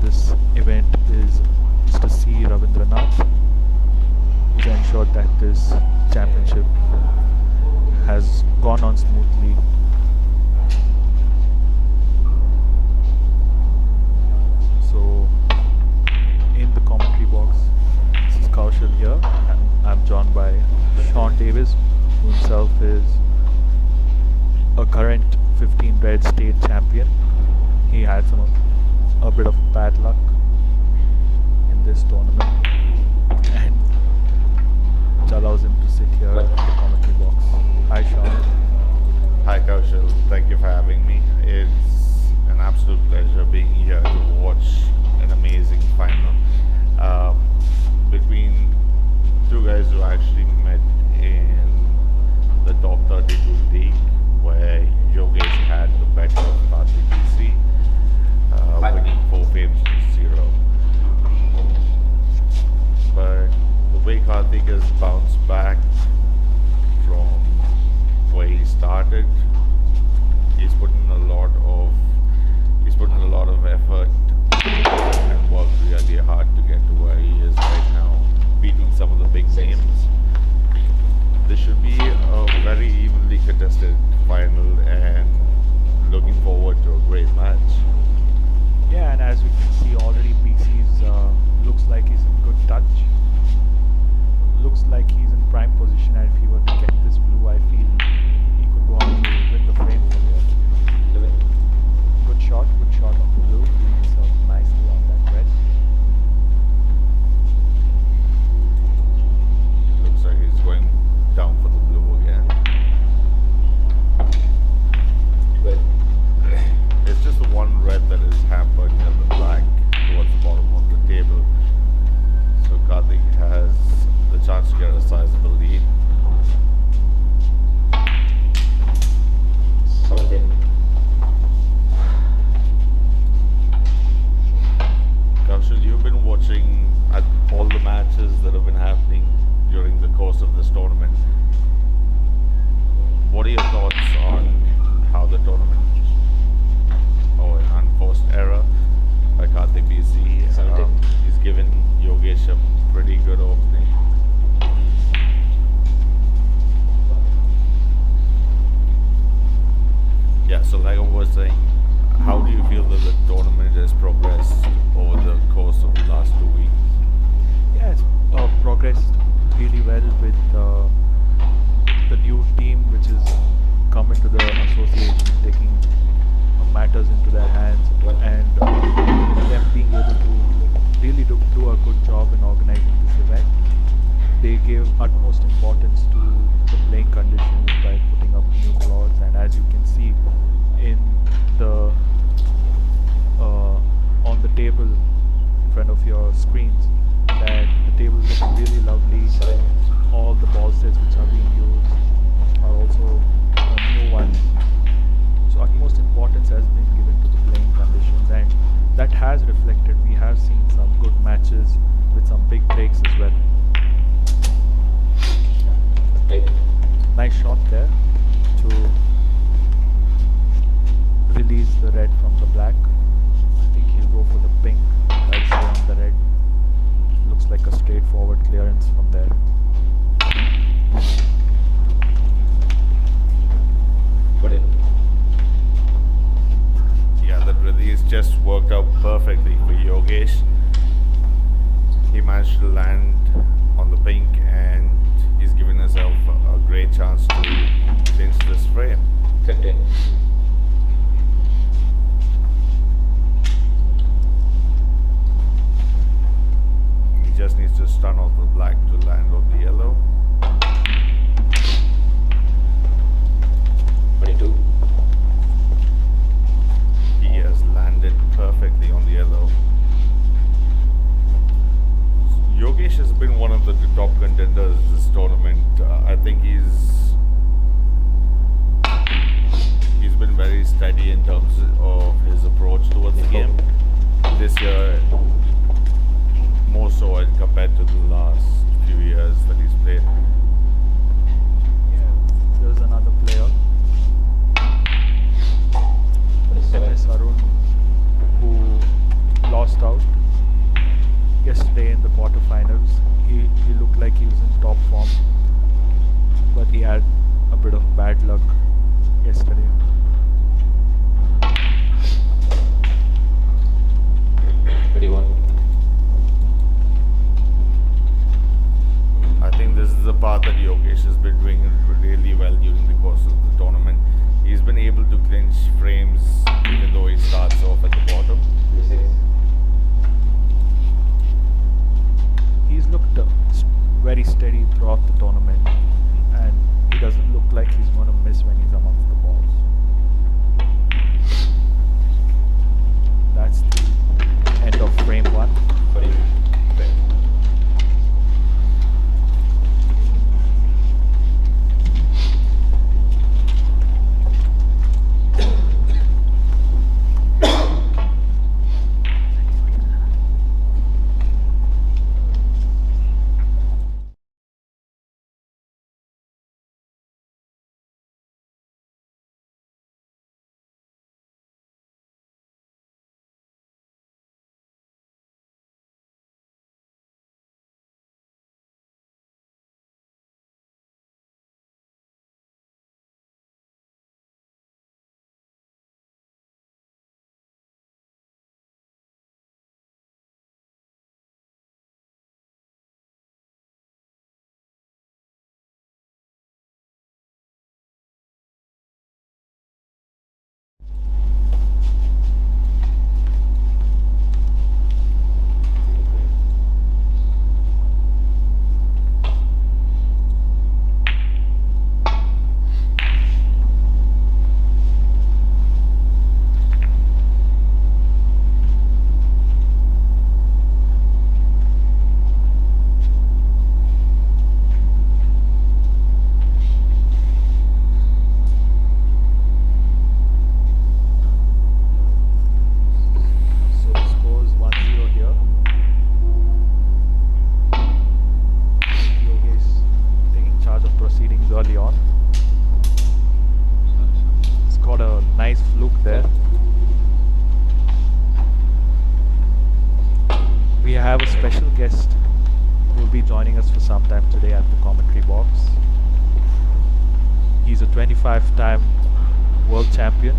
this event is Mr. C. Ravindranath, who's ensured that this championship has gone on smoothly. So, in the commentary box, this is Kaushal here. I'm joined by Sean Davis, who himself is a current 15 red state champion. He had a bit of bad luck in this tournament, and which allows him to sit here in the commentary box. Hi, Sean. Hi, Kaushal. Thank you for having me. It's an absolute pleasure being here to watch an amazing final between two guys who actually met in the top 32 league, where Yogesh had the better of KARTHIK BC, winning 4 games to 0. But the way KARTHIK has bounced back from where he started, he's put in a lot of effort and worked really hard to get to where he is right now, beating some of the big names. This should be a very evenly contested final, and looking forward to a great match. Yeah, and as we can see already, PC's looks like he's in good touch. Looks like he's in prime position, and if he were to get this blue, I feel he could go on to win the frame from here. Good shot on the blue, doing himself nicely on that red. Looks like he's going down for the blue again. It's just the one red that is hampered near the black towards the bottom of the table. So KARTHIK has the chance to get a sizable lead. 17. Kaushal, you've been watching at all the matches that have been happening during the course of this tournament. What are your thoughts on how the tournament, or an unforced error by KARTHIK BC, is giving Yogesh a pretty good opening? Yeah, so like I was saying, how do you feel that the tournament has progressed over the course of the last 2 weeks? Yeah, it's progressed really well with the new team which has come into the association, taking matters into their hands, and them being able to really do a good job in organizing this event. They gave utmost importance to the playing conditions by putting up new courts, and as you can see in the on the table in front of your screens, that the table is looking really lovely. All the ball sets which are being used are also new ones. So utmost importance has been given to the playing conditions, and that has reflected. We have seen some good matches with some big breaks as well. Nice shot there to release the red from the black. I think he'll go for the pink right side on the red. Looks like a straightforward clearance from there. Yeah, that release just worked out perfectly for Yogesh. He managed to land on the pink, and he's given himself a great chance to clinch this frame. 15. He just needs to stun off the black to land on the yellow. 22. He has landed perfectly on the yellow. Yogesh has been one of the top contenders this tournament. I think he's been very steady in terms of his approach towards the game. This year, more so compared to the last few years that he's played. Yeah, there's another player, MS Arun, who lost out special guest who will be joining us for some time today at the commentary box. He's a 25-time world champion,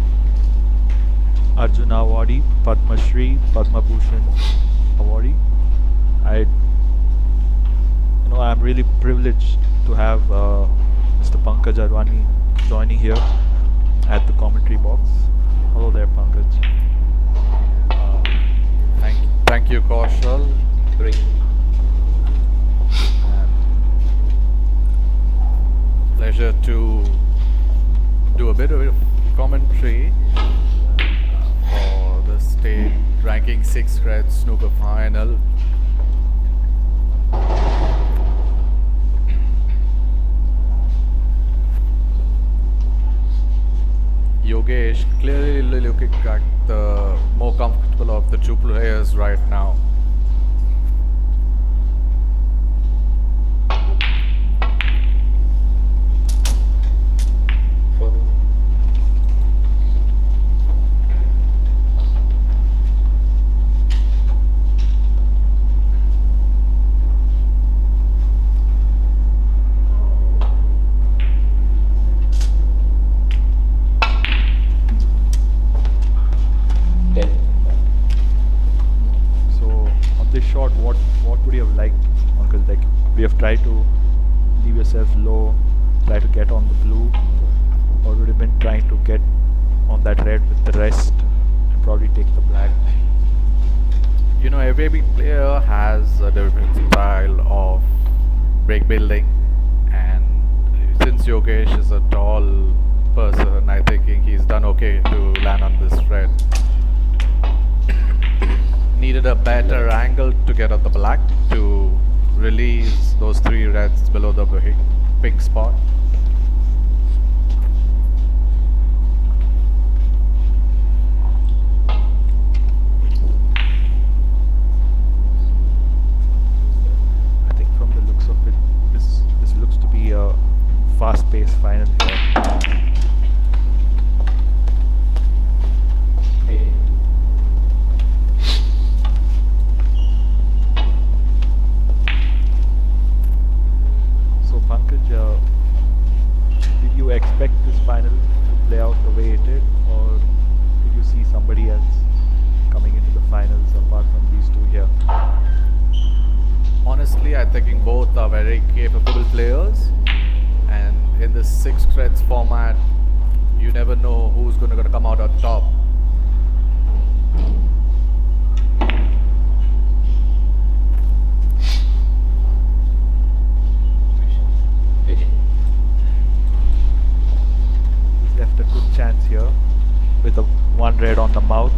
Arjuna awardee, Padma Shri, Padma Bhushan awardee. I'm really privileged to have Mr. Pankaj Arwani joining here at the commentary box. Hello there, Pankaj. Thank you, Kaushal. Pleasure to do a bit of commentary for the state ranking 6 grade snooker final. Yogesh clearly looking like the more comfortable of the two players right now. What would you have liked, Uncle? Like, we have tried to leave yourself low, try to get on the blue, or would have been trying to get on that red with the rest and probably take the black? You know, every player has a different style of break building, and since Yogesh is a tall person, I think he's done okay to land on this red. Needed a better angle to get at the black to release those 3 reds below the pink spot. I think from the looks of it, this looks to be a fast-paced final here. Did you expect this final to play out the way it did, or did you see somebody else coming into the finals apart from these two here? Honestly, I think both are very capable players, and in the 6 threads format, you never know who's going to come out on top. Left a good chance here with a 1 red on the mouth.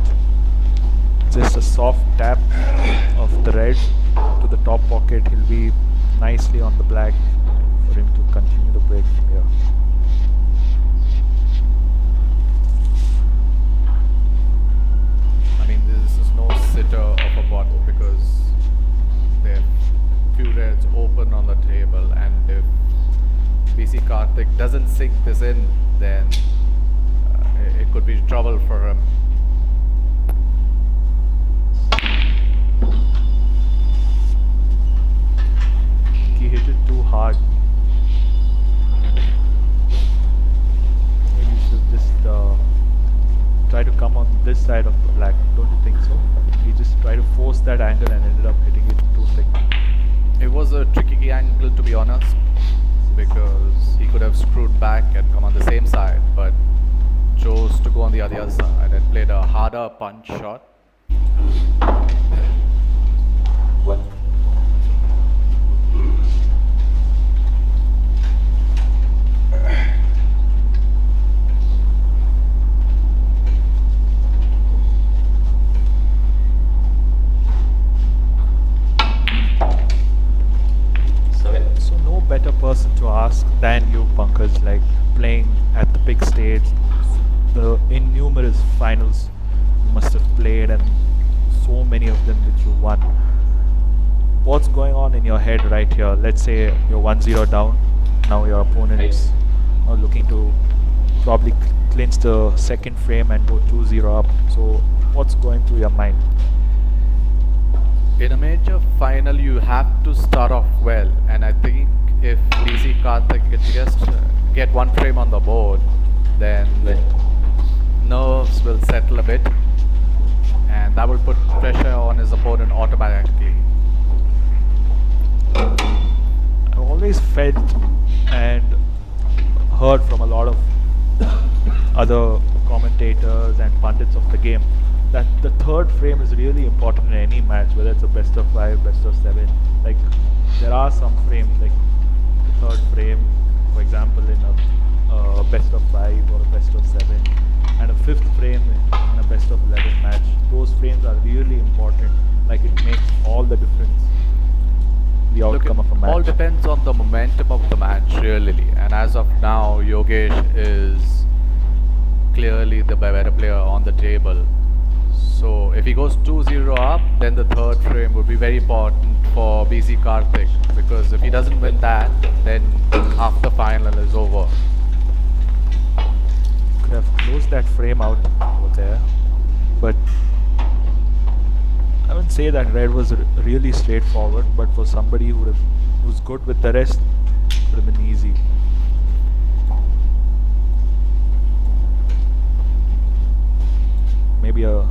Just a soft tap of the red to the top pocket. He'll be nicely on the black for him to continue the break from here. I mean, this is no sitter of a pot because there are few reds open on the table, and if BC Karthik doesn't sink this in, then it could be trouble for him. He hit it too hard. Maybe you should just try to come on this side of the black. Don't you think so? He just tried to force that angle and ended up hitting it too thick. It was a tricky angle, to be honest, because he could have screwed back and come on the same side, but chose to go on the other side and played a harder punch shot. What? So no better person to ask than you, Pankaj, like playing at the big stage, the innumerable finals you must have played, and so many of them which you won. What's going on in your head right here? Let's say you're 1-0 down. Now your opponent is looking to probably clinch the second frame and go 2-0 up. So what's going through your mind? In a major final, you have to start off well, and I think if DC Karthik can just get one frame on the board, then nerves will settle a bit, and that will put pressure on his opponent automatically. I've always felt and heard from a lot of other commentators and pundits of the game that the third frame is really important in any match, whether it's a best of 5, best of 7. Like, there are some frames, like the third frame, for example, in a best of 5 or a best of 7, and a fifth frame in a best of 11 match. Those frames are really important. Like, it makes all the difference, the Look, outcome of a it match. all depends on the momentum of the match, really. And as of now, Yogesh is clearly the better player on the table. So if he goes 2-0 up, then the third frame would be very important for BC Karthik, because if he doesn't win that, then half the final is over. Could have closed that frame out over there, but I wouldn't say that red was really straightforward, but for somebody who's good with the rest, it would have been easy. Maybe a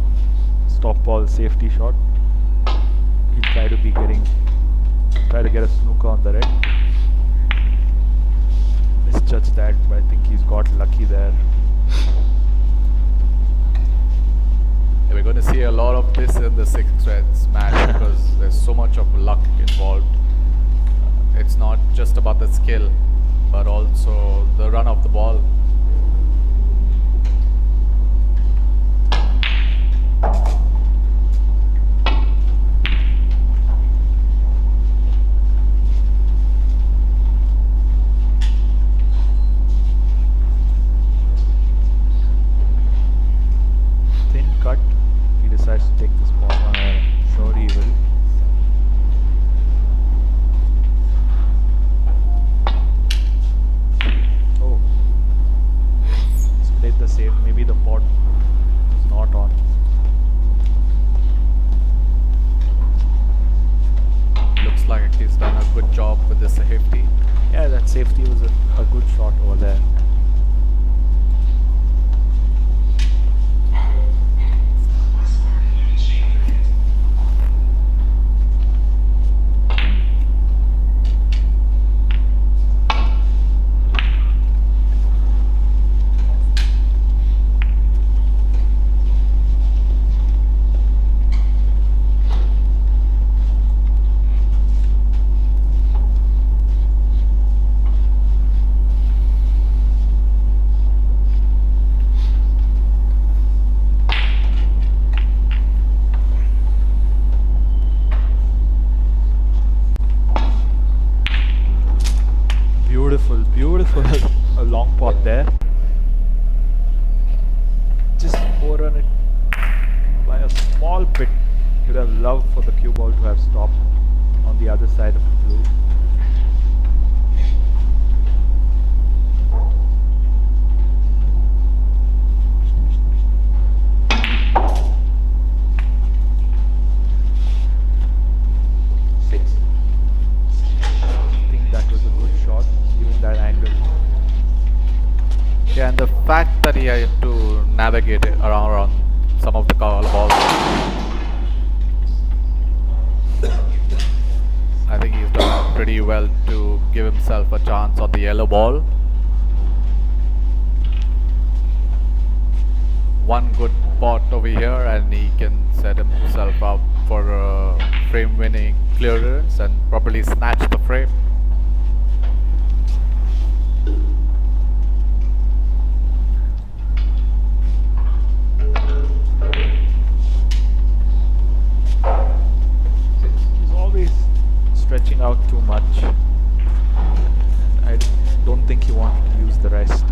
stop ball safety shot. He'll try to get a snooker on the red. Misjudged that, but I think he's got lucky there. Yeah, we're going to see a lot of this in the sixth threads match because there's so much of luck involved. It's not just about the skill, but also the run of the ball. Thin cut. He decides to take this ball on a sure he will. Oh. He's played the safe. Maybe the pot is not on. Looks like he's done a good job with the safety. Yeah, that safety was a good shot over there. Beautiful, a long pot there. Just overrun it by a small bit. You'd have loved for the cue ball to have stopped on the other side of the blue. Yeah, and the fact that he had to navigate it around some of the call balls, I think he's done pretty well to give himself a chance on the yellow ball. One good pot over here and he can set himself up for a frame winning clearance and properly snatch the frame. He's always stretching out too much. I don't think he wanted to use the rest.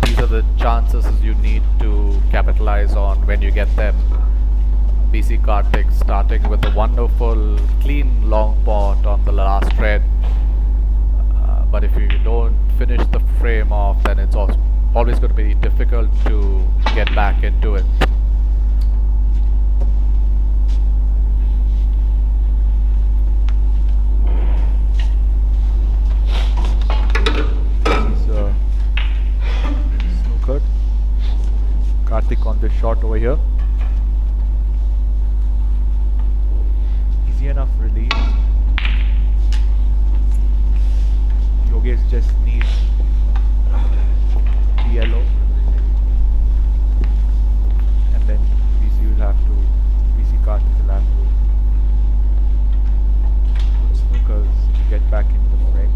These are the chances you need to capitalize on when you get them. BC Karthik starting with a wonderful clean long pot on the last thread. But if you don't finish the frame off, then it's always going to be difficult to get back into it. He's snookered. Karthik on this shot over here. Easy enough release. Yogesh just needs the yellow, and then VC will have to, VC Karthik will have to put snookers to get back into the frame.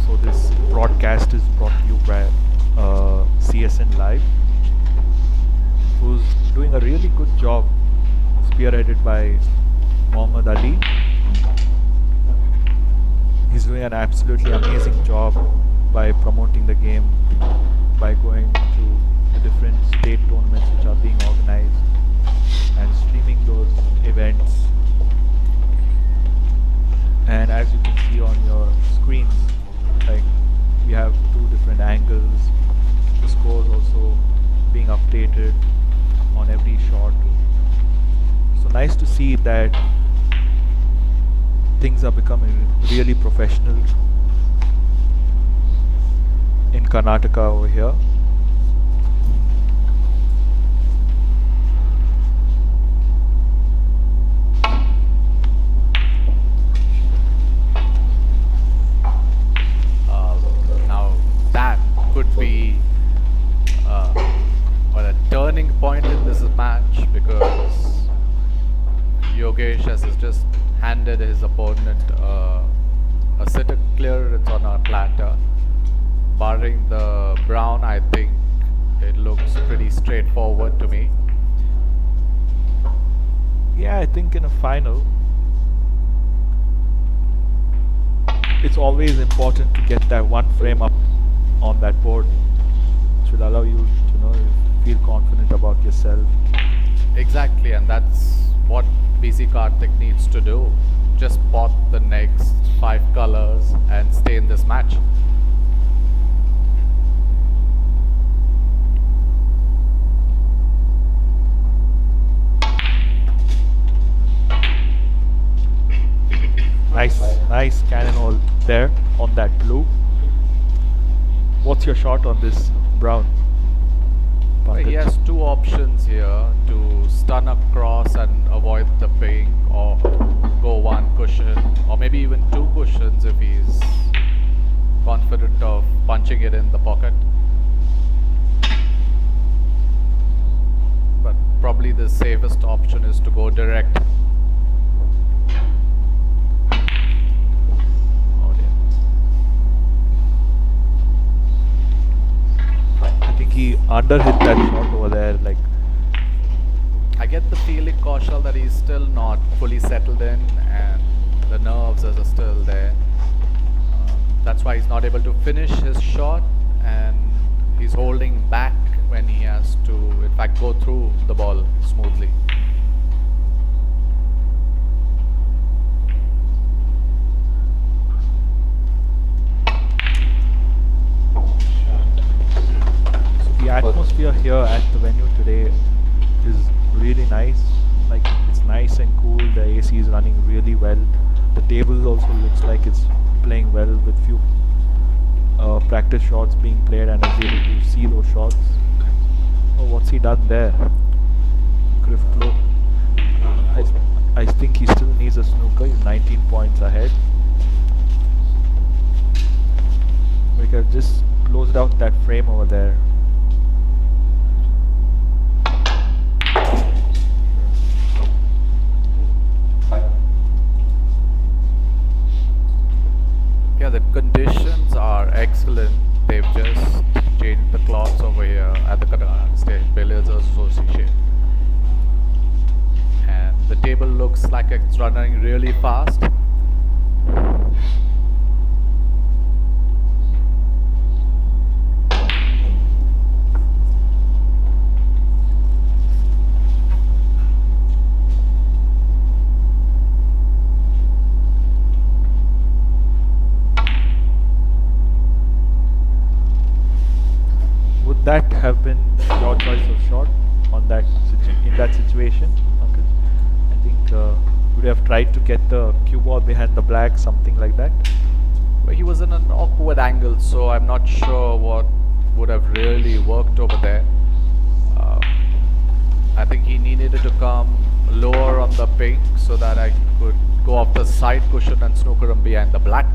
So this broadcast is brought to you by CSN Live, who's doing a really good job, spearheaded by Muhammad Ali. He's doing an absolutely amazing job by promoting the game, by going to the different state tournaments which are being organized and streaming those events. And as you can see on your screens, like, we have two different angles, the scores also being updated on every shot. So nice to see that things are becoming really professional in Karnataka over here. Now that could be a turning point in this match, because Yogesh has just handed his opponent a sitter clearance on a platter. Barring the brown, I think it looks pretty straightforward to me. Yeah, I think in a final, it's always important to get that one frame up on that board, which will allow you to feel confident about yourself. Exactly, and that's what BC Karthik needs to do. Just spot the next 5 colors and stay in this match. Nice cannonball there on that blue. What's your shot on this brown? Well, he Pankaj? has 2 options here: to stun across and avoid the ping, or go 1 cushion, or maybe even 2 cushions if he's confident of punching it in the pocket. But probably the safest option is to go direct. Oh dear. I think he underhit that shot over there. Like, I get the feeling, Kaushal, that he's still not fully settled in and the nerves are still there. That's why he's not able to finish his shot, and he's holding back when he has to, in fact, go through the ball smoothly. so the atmosphere here at the venue today is really nice. Like, it's nice and cool. The AC is running really well. The table also looks like it's playing well, with few practice shots being played, and I was able to see those shots. Oh, what's he done there? Griff Cloak. I think he still needs a snooker. He's 19 points ahead. We could just closed out that frame over there. Yeah, the conditions are excellent. They've just changed the cloths over here at the Karnataka State Billiards Association. And the table looks like it's running really fast. that have been your choice of shot on that in that situation, Pankaj? I think would you have tried to get the cue ball behind the black, something like that? But he was in an awkward angle, so I'm not sure what would have really worked over there. Uh, I think he needed to come lower on the pink so that I could go off the side cushion and snooker him behind the black.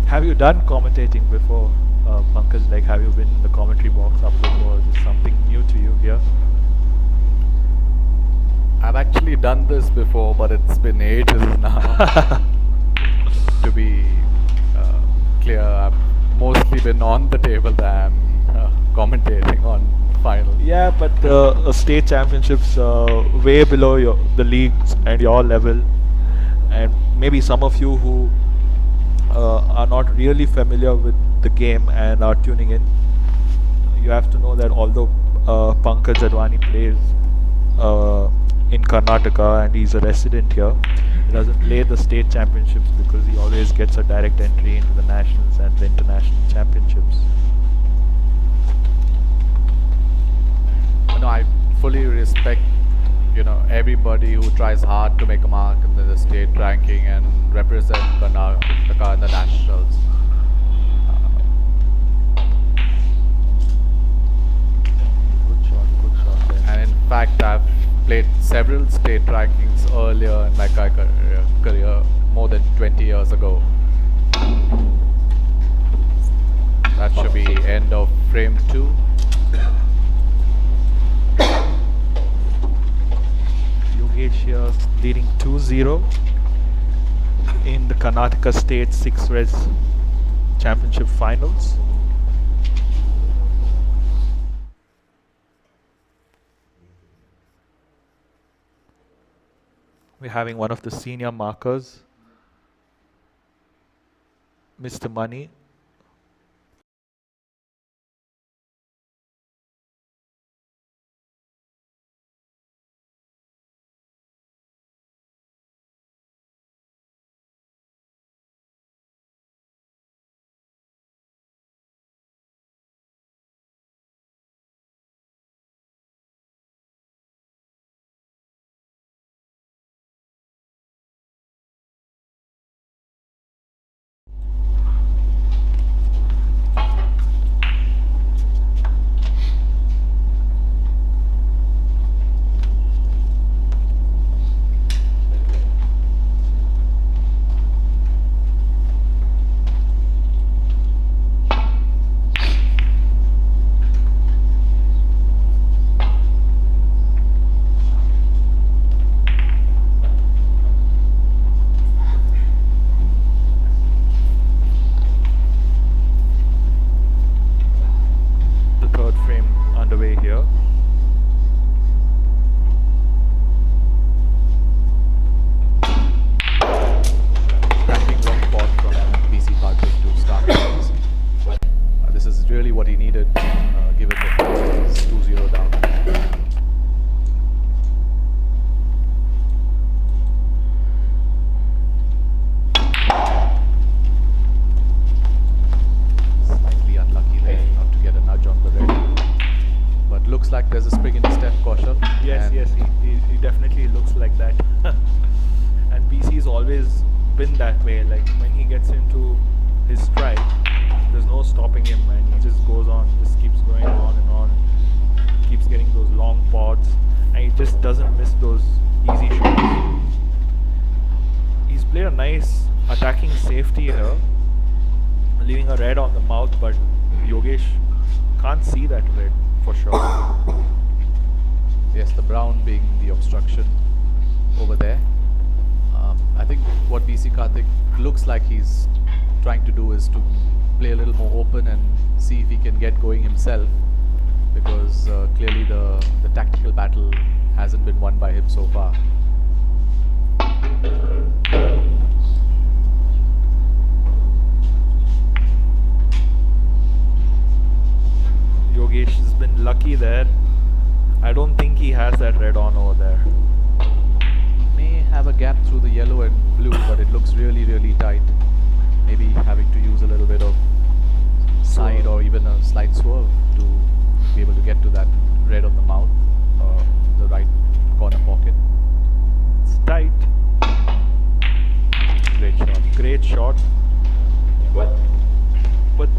Have you done commentating before, Pankaj? Like, have you been in the commentary box up before? Is this something new to you here? I've actually done this before, but it's been ages now. To be clear, I've mostly been on the table than commentating on finals. Yeah, but state championships way below the leagues and your level, and maybe some of you who are not really familiar with the game and are tuning in, you have to know that although Pankaj Advani plays in Karnataka and he's a resident here, he doesn't play the state championships because he always gets a direct entry into the nationals and the international championships. No, I fully respect, everybody who tries hard to make a mark in the state ranking and represent Karnataka in the nationals. Good shot there. And in fact, I've played several state rankings earlier in my career, more than 20 years ago. That should be end of frame 2. Yogesh here leading 2-0 in the Karnataka State 6 Res Championship Finals. We're having one of the senior markers, Mr. Money. Underway here. Cracking long pot from BC Karthik to start things. This is really what he needed, given that he's 2-0 down. Slightly unlucky there not to get a nudge on the red. But looks like there's a spring in his step, Kaushal. Yes, yes, he definitely looks like that. And BC's always been that way. Like when he gets into his stride, there's no stopping him, and he just goes on, just keeps going on and on, keeps getting those long pods, and he just doesn't miss those easy shots. He's played a nice attacking safety here, leaving a red on the mouth, but Yogesh can't see that red for sure. Yes, the brown being the obstruction over there. I think what BC Karthik looks like he's trying to do is to play a little more open and see if he can get going himself, because clearly the tactical battle hasn't been won by him so far. Yogesh has been lucky there. I don't think he has that red on over there. may have a gap through the yellow and blue, but it looks really, really tight. Maybe having to use a little bit of side or even a slight swerve to be able to get to that red on the mouth, the right corner pocket. It's tight. Great shot. Great shot. But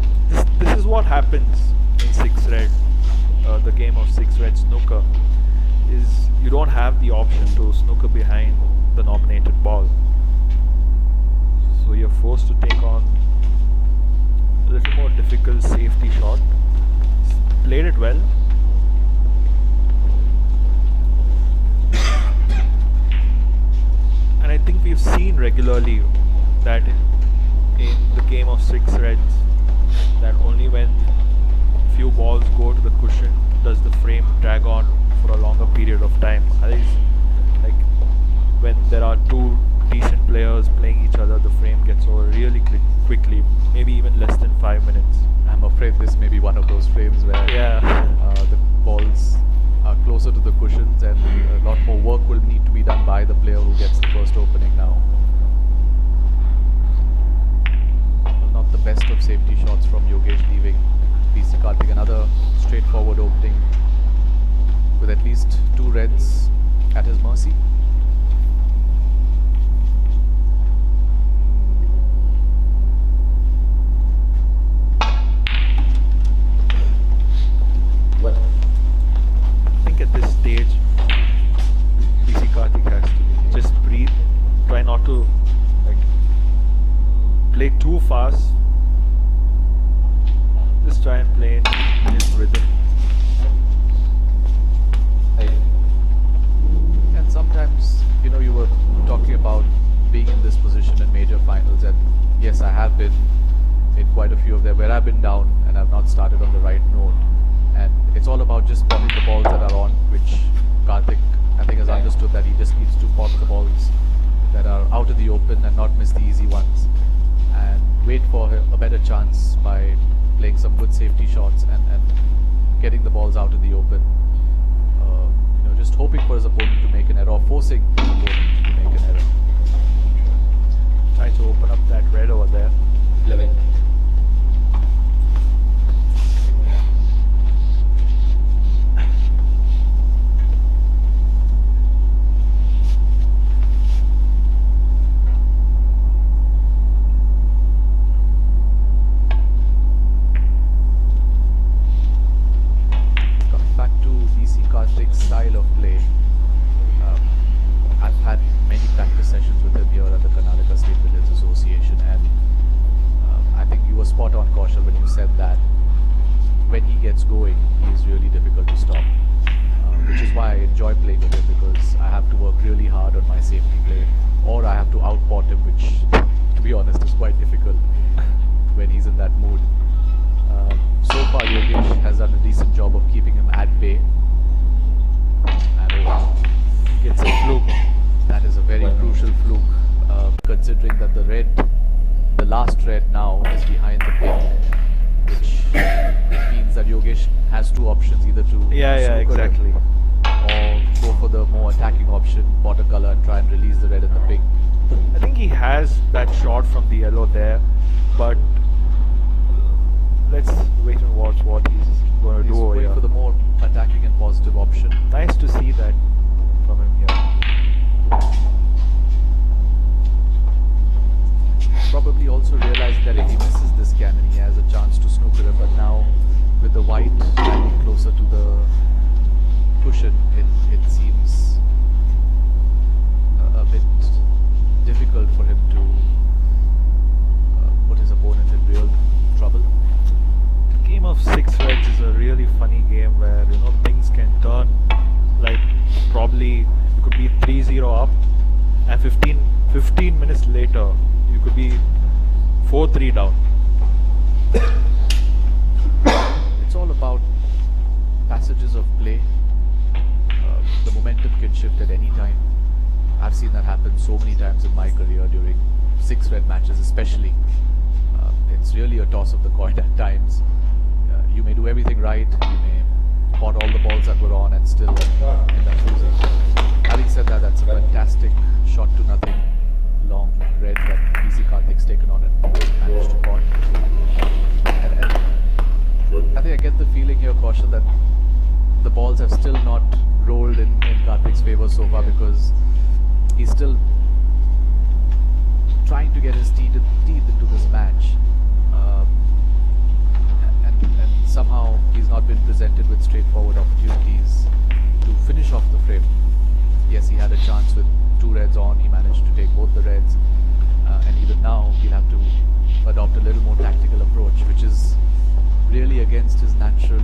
this is what happens in 6 red, the game of 6 red snooker, is you don't have the option to snooker behind the nominated ball. So you're forced to take on a little more difficult safety shot. Played it well. And I think we've seen regularly that in the game of 6 reds, that only when few balls go to the cushion does the frame drag on for a longer period of time. Otherwise, like when there are two decent players playing each other, the frame gets over really quickly, maybe even less than 5 minutes. I'm afraid this may be one of those frames where the balls are closer to the cushions and a lot more work will need to be done by the player who gets the first opening now. Well, not the best of safety shots from Yogesh, leaving PC Karthik another straightforward opening with at least 2 reds at his mercy. I think at this stage, PC Karthik has to just breathe, try not to like play too fast, just try and play in his rhythm. And sometimes, you know, you were talking about being in this position in major finals, and yes, I have been in quite a few of them where I've been down and I've not started on the right note. And it's all about just spotting the balls that are on, which Karthik, I think, has understood that he just needs to spot the balls that are out of the open and not miss the easy ones, and wait for a better chance by playing some good safety shots and getting the balls out in the open. You know, just hoping for his opponent to make an error, or forcing his opponent to make an error. Try to open up that red over there. 11. Coming back to DC Karthik's style of play, I've had many practice sessions with him here at the Karnataka State Billiards Association, and I think you were spot on, Kaushal, when you said that when he gets going, he is really difficult to stop, which is why I enjoy playing with him, because I have to work really hard on my safety play, or I have to outpot him, which, to be honest, is quite difficult when he's in that mood. So far, Yogesh has done a decent job of keeping him at bay. And oh wow, Gets a fluke. that is a very crucial fluke, considering that the last red now is behind the pin, which means that Yogesh has 2 options, either to snooker Exactly. or go for the more attacking option, watercolor, and try and release the red in the pink. I think he has that shot from the yellow there, but let's wait and watch what he's going to He's do over going here. for the more attacking and positive option. Nice to see that from him here. Probably also realizing that if he misses this cannon, he has a chance to snooker him, but now with the white landing closer to the cushion, it seems a bit difficult for him to put his opponent in real trouble. The game of 6 reds is a really funny game where, you know, things can turn. Like probably you could be 3-0 up, and 15 minutes later you could be 4-3 down. It's all about passages of play. The momentum can shift at any time. I've seen that happen so many times in my career during 6 red matches especially. It's really a toss of the coin at times. You may do everything right, you may pot all the balls that were on and still end up losing. I Having said that, that's a fantastic shot to nothing. Long red that PC Karthik's taken on and managed to pot. And I think I get the feeling here, Kaushal, that the balls have still not rolled in Karthik's favor so far, because he's still trying to get his teeth into this match. And somehow he's not been presented with straightforward opportunities to finish off the frame. Yes, he had a chance with 2 reds on, he managed to take both the reds, and even now he'll have to adopt a little more tactical approach, which is really against his natural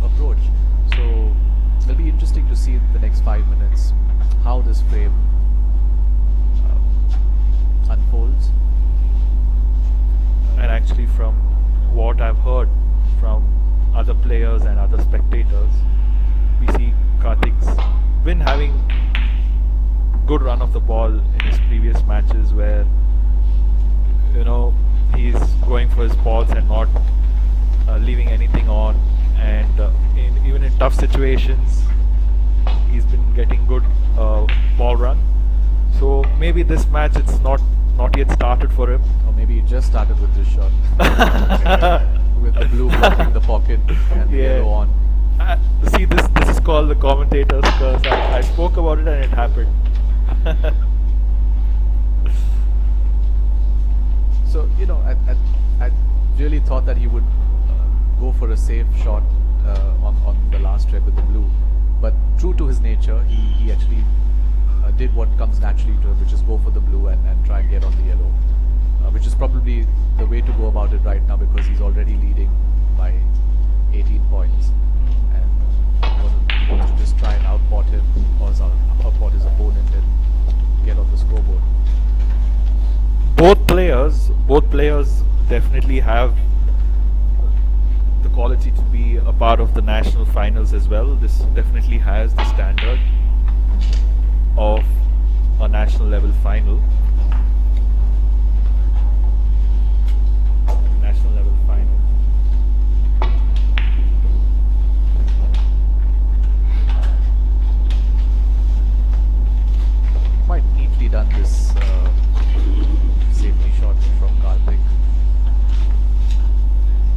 approach. So it'll be interesting to see in the next 5 minutes how this frame unfolds. And actually, from what I've heard from other players and other spectators, we see Karthik's been having good run of the ball in his previous matches, where he's going for his balls and not leaving anything on, and even in tough situations he's been getting good ball run. So maybe this match it's not yet started for him. Or maybe he just started with this shot. With the blue blocking the pocket and the yellow on. See, this is called the commentator's curse. I spoke about it and it happened. So, I really thought that he would go for a safe shot on the last red with the blue. But true to his nature, he actually did what comes naturally to him, which is go for the blue and try and get on the yellow. Which is probably the way to go about it right now, because he's already leading by 18 points. And he wants to just try and outpot him, or outpot his opponent and get on the scoreboard. Both players definitely have the quality to be a part of the national finals as well. This definitely has the standard of a national level final. Quite neatly done, this safety shot from Karthik.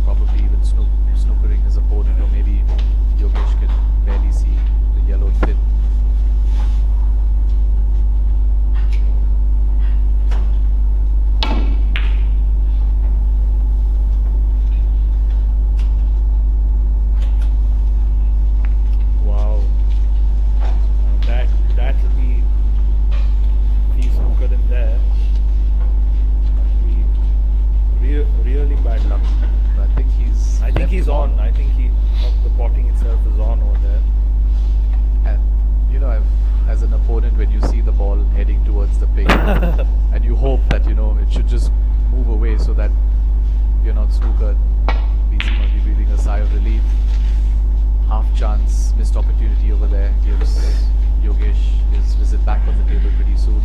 Probably even snookering his opponent, or maybe Yogesh can barely see the yellow thin. Wow, that will be snooker in there. Really bad luck. But I think he's on. I think the potting itself is on over there. And as an opponent, when you see the ball heading towards the pin, and you hope that it should just move away so that you're not snookered, BC must be breathing a sigh of relief. Half chance, missed opportunity over there gives Yogesh his visit back on the table pretty soon.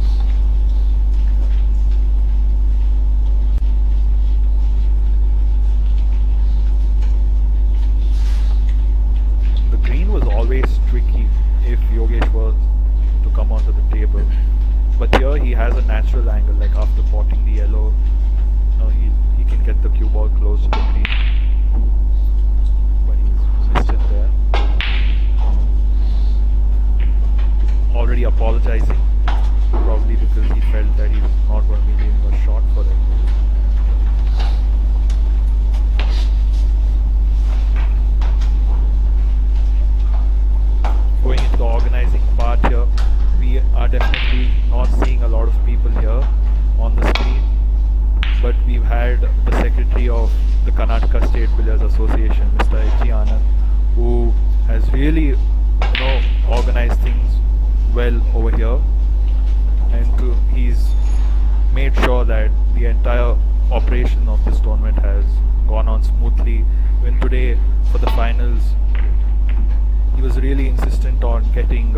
The green was always tricky if Yogesh was to come onto the table, but here he has a natural angle, like after potting the yellow, he can get the cue ball close to the green, but he's missed it there. Already apologizing, probably because he felt that he's not going to be giving a shot for it. Going into the organizing part here, we are definitely not seeing a lot of people here on the screen, but we've had the secretary of the Karnataka State Billiards Association, Mr. H.G. Anand, who has really organized things well over here, and he's made sure that the entire operation of this tournament has gone on smoothly. Even today for the finals, he was really insistent on getting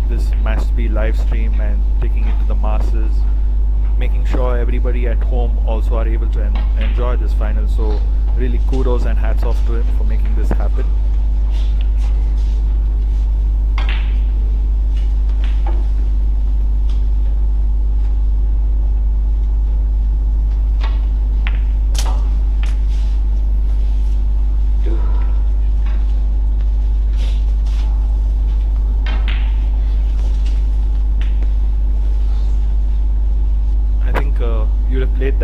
this match to be live streamed and taking it to the masses, making sure everybody at home also are able to enjoy this final. So really kudos and hats off to him for making this happen.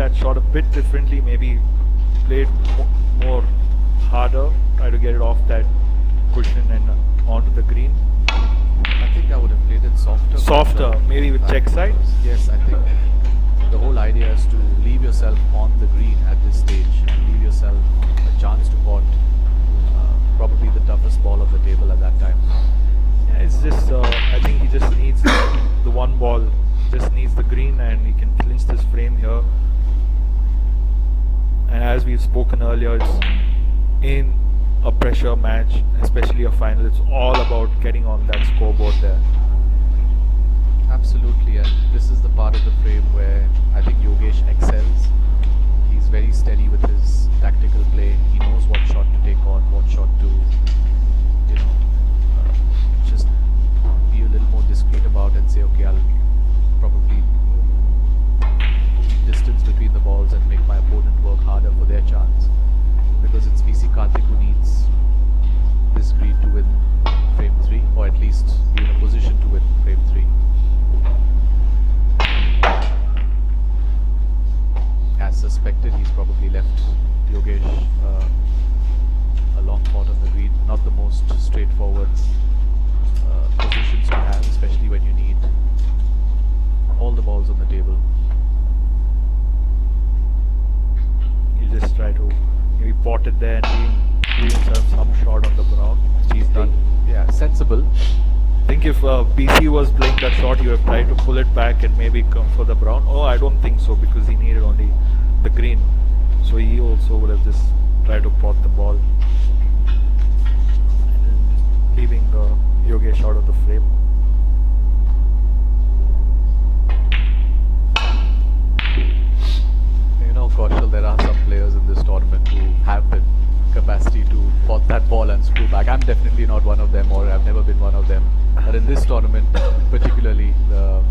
that shot a bit differently, maybe played more harder, try to get it off that cushion and onto the green. I think I would have played it softer. Softer, maybe with check side? Yes, I think the whole idea is to leave yourself on the green at this stage and leave yourself a chance to pot probably the toughest ball of the table at that time. Yeah, it's just, I think he just needs the one ball, just needs the green, and he can clinch this frame here. And as we've spoken earlier, it's in a pressure match, especially a final, it's all about getting on that scoreboard there. Absolutely, and this is the part of the frame where I think Yogesh excels. He's very steady with his tactical play. He knows what shot to take on, what shot to, just be a little more discreet about and say, okay, I'll probably keep distance between the balls and make my opponent work harder for their chance. Because it's BC Karthik who needs this green to win frame 3, or at least be in a position to win frame 3. As suspected, he's probably left Yogesh a long pot on the green. Not the most straightforward positions to have, especially when you need all the balls on the table. He'll just try to maybe pot it there and leave himself some shot on the brown, which he's done. Yeah, sensible. I think if BC was playing that shot, he would have tried to pull it back and maybe come for the brown. Oh, I don't think so, because he needed only the green. So he also would have just tried to pot the ball, and leaving Yogesh out of the frame. You know, Kaushal, there are some players in this tournament who have the capacity to pot that ball and screw back. I'm definitely not one of them, or I've never been one of them. But in this tournament, particularly, the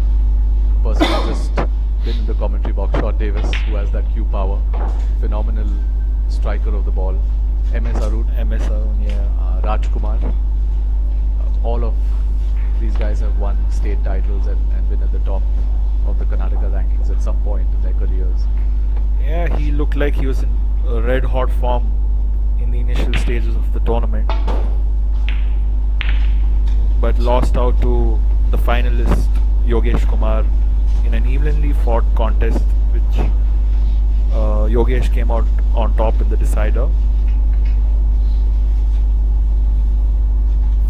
person who just been in the commentary box, Sean Davis, who has that cue power, phenomenal striker of the ball. MS Arun, yeah. Raj Kumar. All of these guys have won state titles and been at the top of the Karnataka rankings at some point in their careers. Yeah, he looked like he was in red hot form in the initial stages of the tournament, but lost out to the finalist Yogesh Kumar in an evenly fought contest, which Yogesh came out on top in the decider.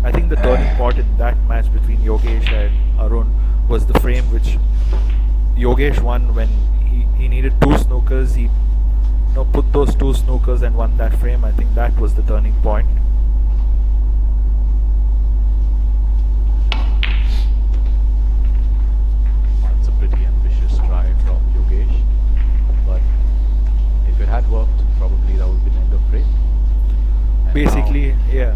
I think the turning point in that match between Yogesh and Arun was the frame which Yogesh won when he needed 2 snookers. He put those 2 snookers and won that frame. I think that was the turning point. It's a pretty ambitious try from Yogesh, but if it had worked, probably that would have been end of frame. And Basically, now yeah.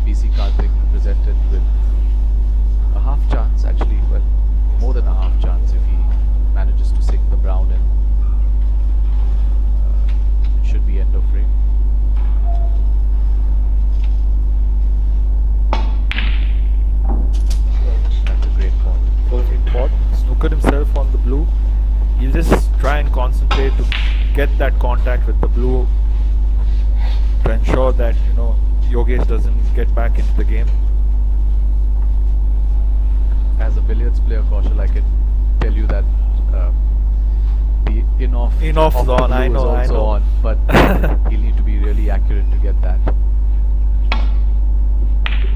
BC Karthik presented with a half chance, actually, well, more than a half chance if he manages to sink the brown in. It should be end of frame. That's a great pot. Perfect pot. Snookered himself on the blue. He'll just try and concentrate to get that contact with the blue to ensure that Yogesh doesn't get back into the game. As a billiards player, Kaushal, I can tell you that the in-off zone, the blue I know, is also on, but he'll need to be really accurate to get that.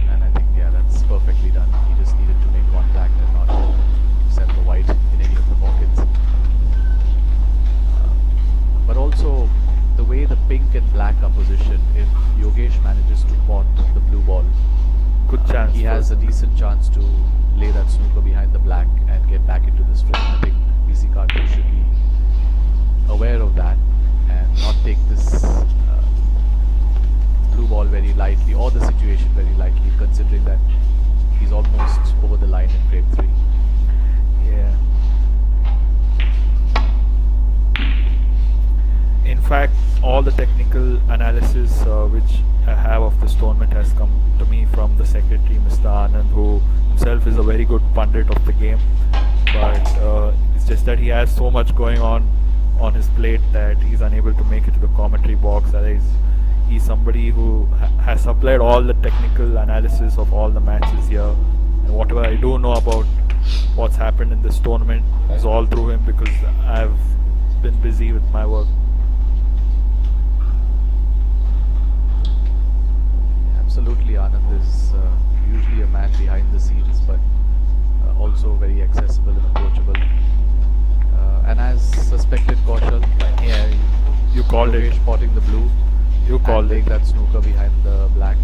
And I think, yeah, that's perfectly done. He just needed to make contact and not send the white in any of the pockets. But also, the way the pink and black are positioned, if Yogesh manages to pot the blue ball, Good chance. he has a decent chance to lay that snooker behind the black and get back into this frame. I think BC Karthik should be aware of that and not take this blue ball very lightly, or the situation very lightly, considering that he's almost over the line in frame 3. Yeah. In fact, all the technical analysis which I have of this tournament has come to me from the secretary, Mr. Anand, who himself is a very good pundit of the game. But it's just that he has so much going on on his plate that he's unable to make it to the commentary box. That he's somebody who has supplied all the technical analysis of all the matches here, and whatever I do know about what's happened in this tournament is all through him because I've been busy with my work. Absolutely, Anand is usually a man behind the scenes, but also very accessible and approachable. And as suspected, Kaushal, Yeah, you called it. Yogesh spotting the blue. You called and it. that snooker behind the black.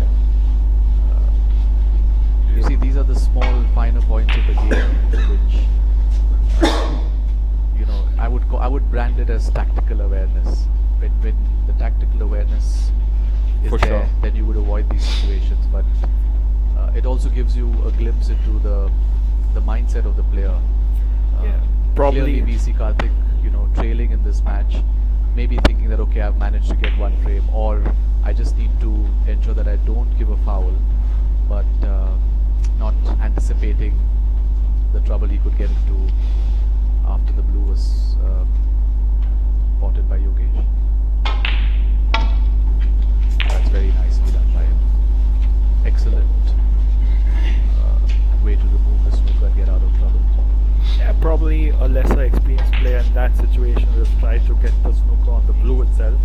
You see, these are the small, finer points of the game, which I would brand it as tactical awareness. When the tactical awareness is For there, sure. then you would avoid these situations. But it also gives you a glimpse into the mindset of the player. Yeah, probably. Clearly we see Karthik, trailing in this match, maybe thinking that okay, I've managed to get one frame, or I just need to ensure that I don't give a foul, but not anticipating the trouble he could get into after the blue was spotted by Yogesh. That's very nicely done by him. Excellent way to remove the snooker and get out of trouble. Yeah, probably a lesser experienced player in that situation will try to get the snooker on the blue itself.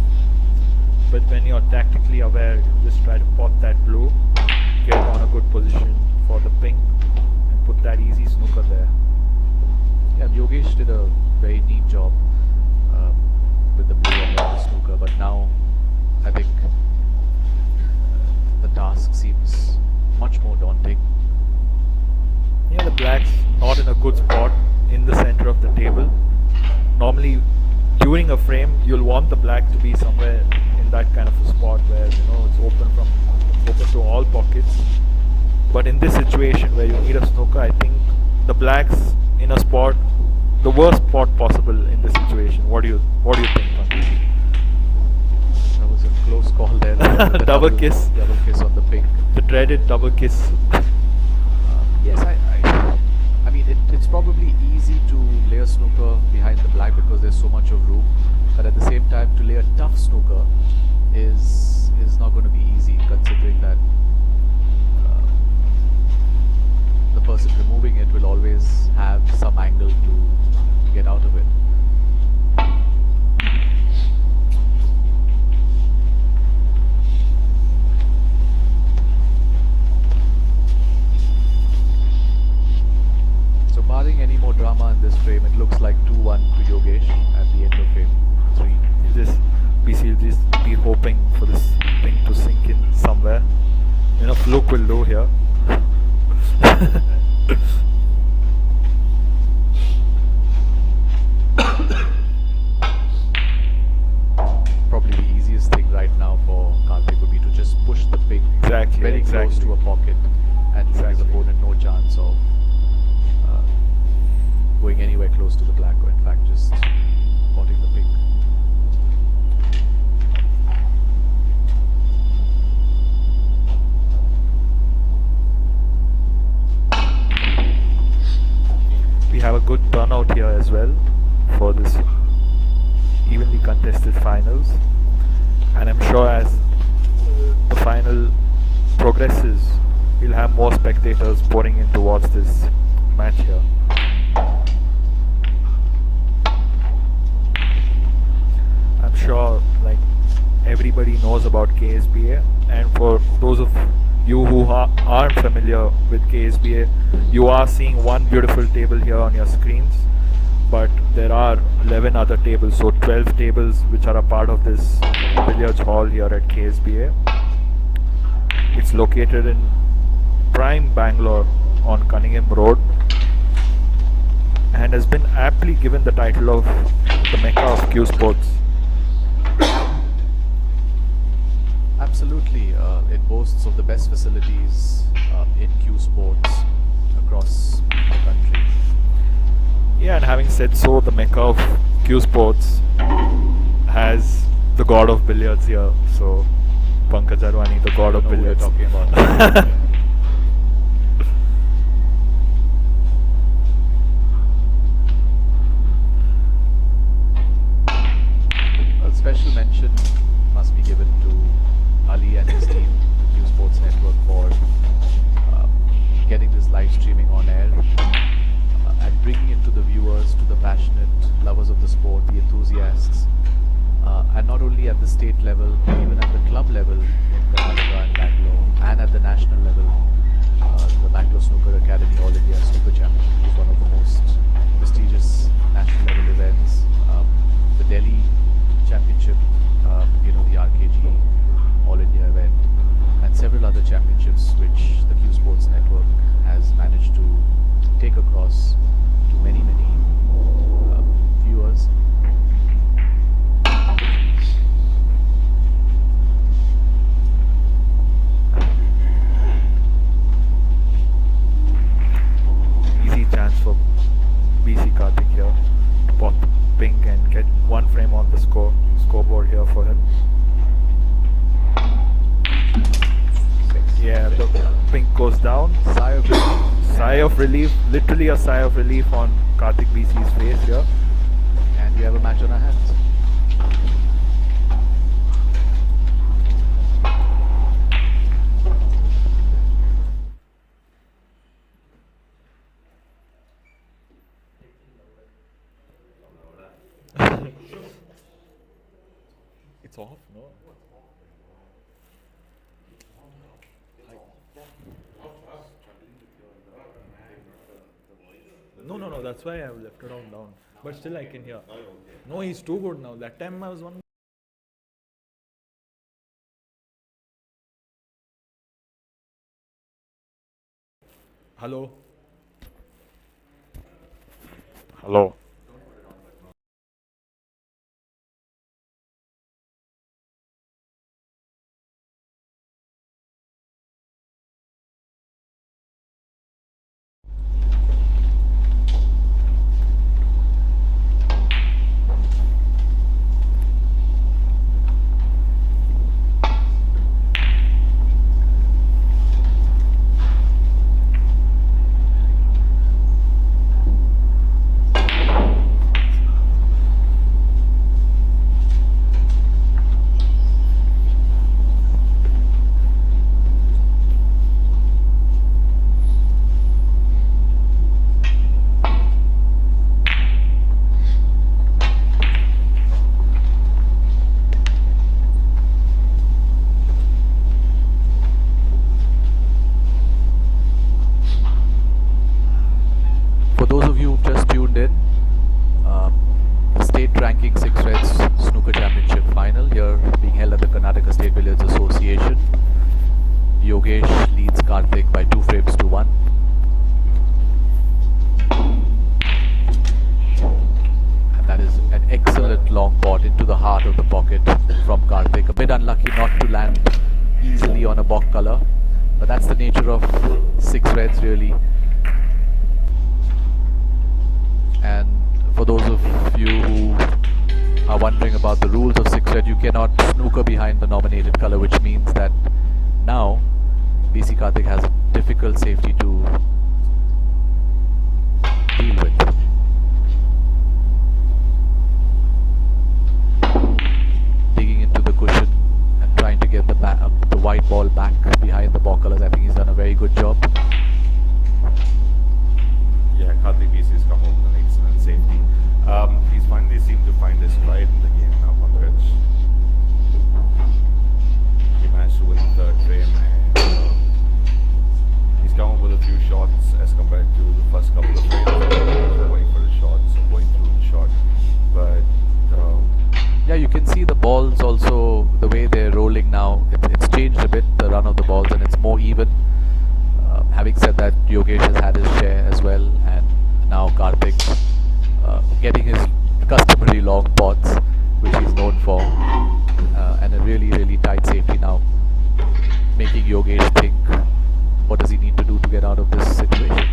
But when you're tactically aware, you just try to pot that blue, get on a good position for the pink, and put that easy snooker there. Yeah, Yogesh did a very neat job with the blue on the snooker, but now I think the task seems much more daunting. Yeah, the black's not in a good spot in the center of the table. Normally, during a frame, you'll want the black to be somewhere in that kind of a spot where it's open to all pockets. But in this situation where you need a snooker, I think the black's in a spot, the worst spot possible in this situation. What do you think, Pankaj? That was a close call there. with the Double kiss. Double kiss on the pink. The dreaded double kiss. Yes, I mean it's probably easy to lay a snooker behind the black because there's so much of room, but at the same time to lay a tough snooker is not going to be easy, considering that the person removing it will always have some angle to get out of it. So barring any more drama in this frame, it looks like 2-1 to Yogesh at the end of frame 3. You'll just be hoping for this thing to sink in somewhere. Fluke will do here. Probably the easiest thing right now for Karthik would be to just push the pink very close to a pocket and leave his opponent no chance of going anywhere close to the black, or in fact just spotting the pink. We have a good turnout here as well for this evenly contested finals, and I'm sure as the final progresses, we'll have more spectators pouring in towards this match here. I'm sure everybody knows about KSBA, and for those of you who aren't familiar with KSBA, you are seeing one beautiful table here on your screens, but there are 11 other tables, so 12 tables which are a part of this billiards hall here at KSBA. It's located in prime Bangalore on Cunningham Road, and has been aptly given the title of the Mecca of Q Sports. Absolutely, it boasts of the best facilities in Q Sports across the country. Yeah, and having said so, the Mecca of Q Sports has the god of billiards here. So, Pankaj Arwani, the god of billiards. What we're talking about. streaming on air, and bringing it to the viewers, to the passionate lovers of the sport, the enthusiasts, and not only at the state level, even at the club level in Karnataka and Bangalore, and at the national level. The Bangalore Snooker Academy All India Snooker Championship is one of the most prestigious national level events. The Delhi Championship, the RKG All India event, and several other championships which the Q Sports Network has managed to take across to many viewers. Easy chance for BC Karthik here to pop pink and get one frame on the scoreboard here for him. Yeah, the pink goes down. Sigh of relief. Sigh of relief, literally a sigh of relief on Karthik BC's face here. And we have a match on our hands. It's off, no? No, that's why I've left it on down. But still I can hear. No, he's too good now. That time I was one. Hello? Hello? For those of you who've just tuned in, the state ranking 6 Reds Snooker Championship final here being held at the Karnataka State Billiards Association. Yogesh leads Karthik by 2 frames to 1. And that is an excellent long pot into the heart of the pocket from Karthik. A bit unlucky not to land easily on a Bock color, but that's the nature of 6 Reds really. And for those of you who are wondering about the rules of 6 Red, you cannot snooker behind the nominated color, which means that now BC Karthik has a difficult safety to deal with. Digging into the cushion and trying to get the white ball back behind the ball colors. I think he's done a very good job. Yeah, Karthik BC has come out with an excellent safety. He's finally seemed to find his stride in the game now on pitch. He managed to win the third frame and he's come up with a few shots as compared to the first couple of frames. Going for the shots, going through the shot. But yeah, you can see the balls also, the way they're rolling now. It's changed a bit, the run of the balls, and it's more even. Having said that, Yogesh has had his share as well, and now Karthik getting his customary long pots, which he's known for, and a really tight safety now, making Yogesh think, what does he need to do to get out of this situation?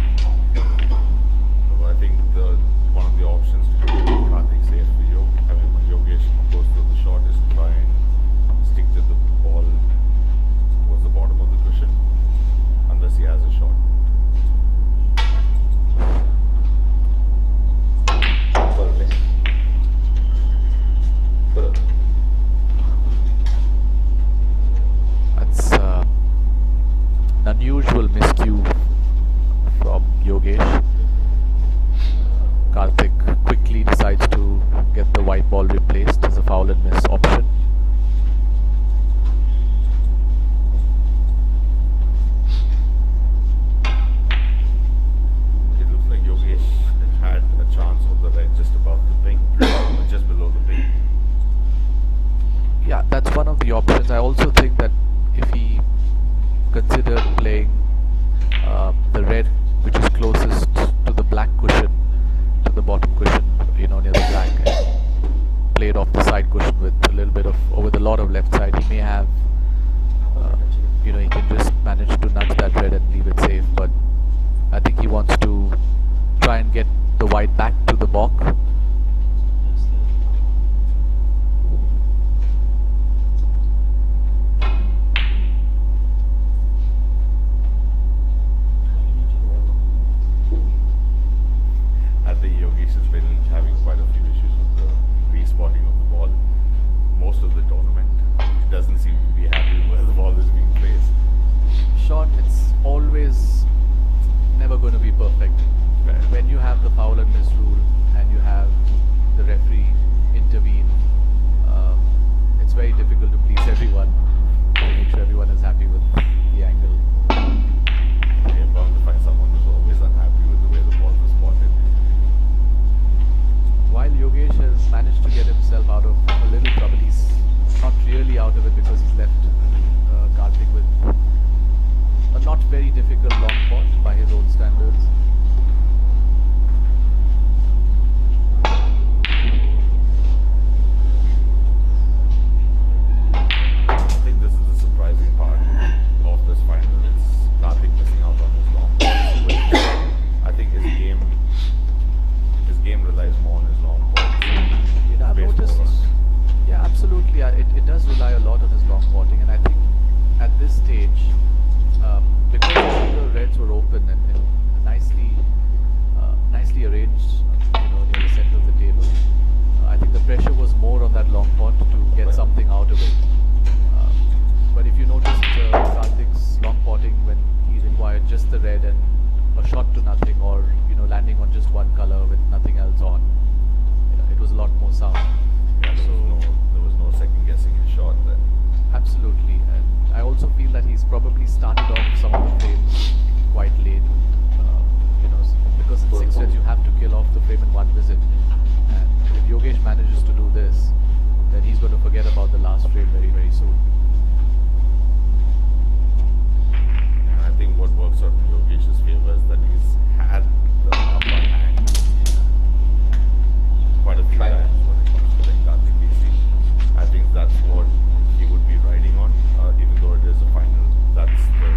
so I think one of the options to keep Karthik safe for when Yogesh goes through the shot is to try and stick to the ball towards the bottom of the cushion, unless he has a shot. That's an unusual miscue from Yogesh. Karthik quickly decides to get the white ball replaced as a foul and miss option. It looks like Yogesh had a chance of the red just above the pink, or just below the pink. Yeah, that's one of the options. I also think that if he considered playing the red, which is closest to the black cushion, to the bottom cushion, near the black, and played off the side cushion with a little bit of, or with a lot of left side, he may have, he can just manage to nudge that red and leave it safe. But I think he wants to try and get the white back to the balk. I think Yogesh has been having quite a few issues with the re-spotting of the ball most of the tournament. He doesn't seem to be happy where the ball is being placed. Shot, it's always never going to be perfect. Right. When you have the foul and miss rule and you have the referee intervene, it's very difficult to please everyone, to make sure everyone is happy with the angle. You're bound to find someone who's always unhappy with the way the ball was spotted. While Yogesh has managed to get himself out of a little trouble, he's not really out of it because he's left Karthik with a not very difficult long pot by his own standards. I think this is the surprising part of this final. It's Karthik missing out on his long balls, which I think his game relies more on his long balls. I've Based noticed, more on- yeah, absolutely. It does rely a lot on his long potting, and I think at this stage, because all the reds were open and nicely arranged, near the center of the table, I think the pressure was more on that long pot to get something out of it. But if you noticed Karthik's long potting when he required just the red and a shot to nothing, or landing on just one color with nothing else on, it was a lot more sound. Yeah, there was no second guessing his shot then. Absolutely, and I also feel that he's probably started off some of the frames quite late, because in 6 sets you have to kill off the frame in one visit, and if Yogesh manages to do this, then he's going to forget about the last frame very, very soon. And I think what works out in Yogesh's favor is that he's had the upper hand quite a few times when it comes to like Karthik DC. I think that's what he would be riding on, even though it is a final. That's the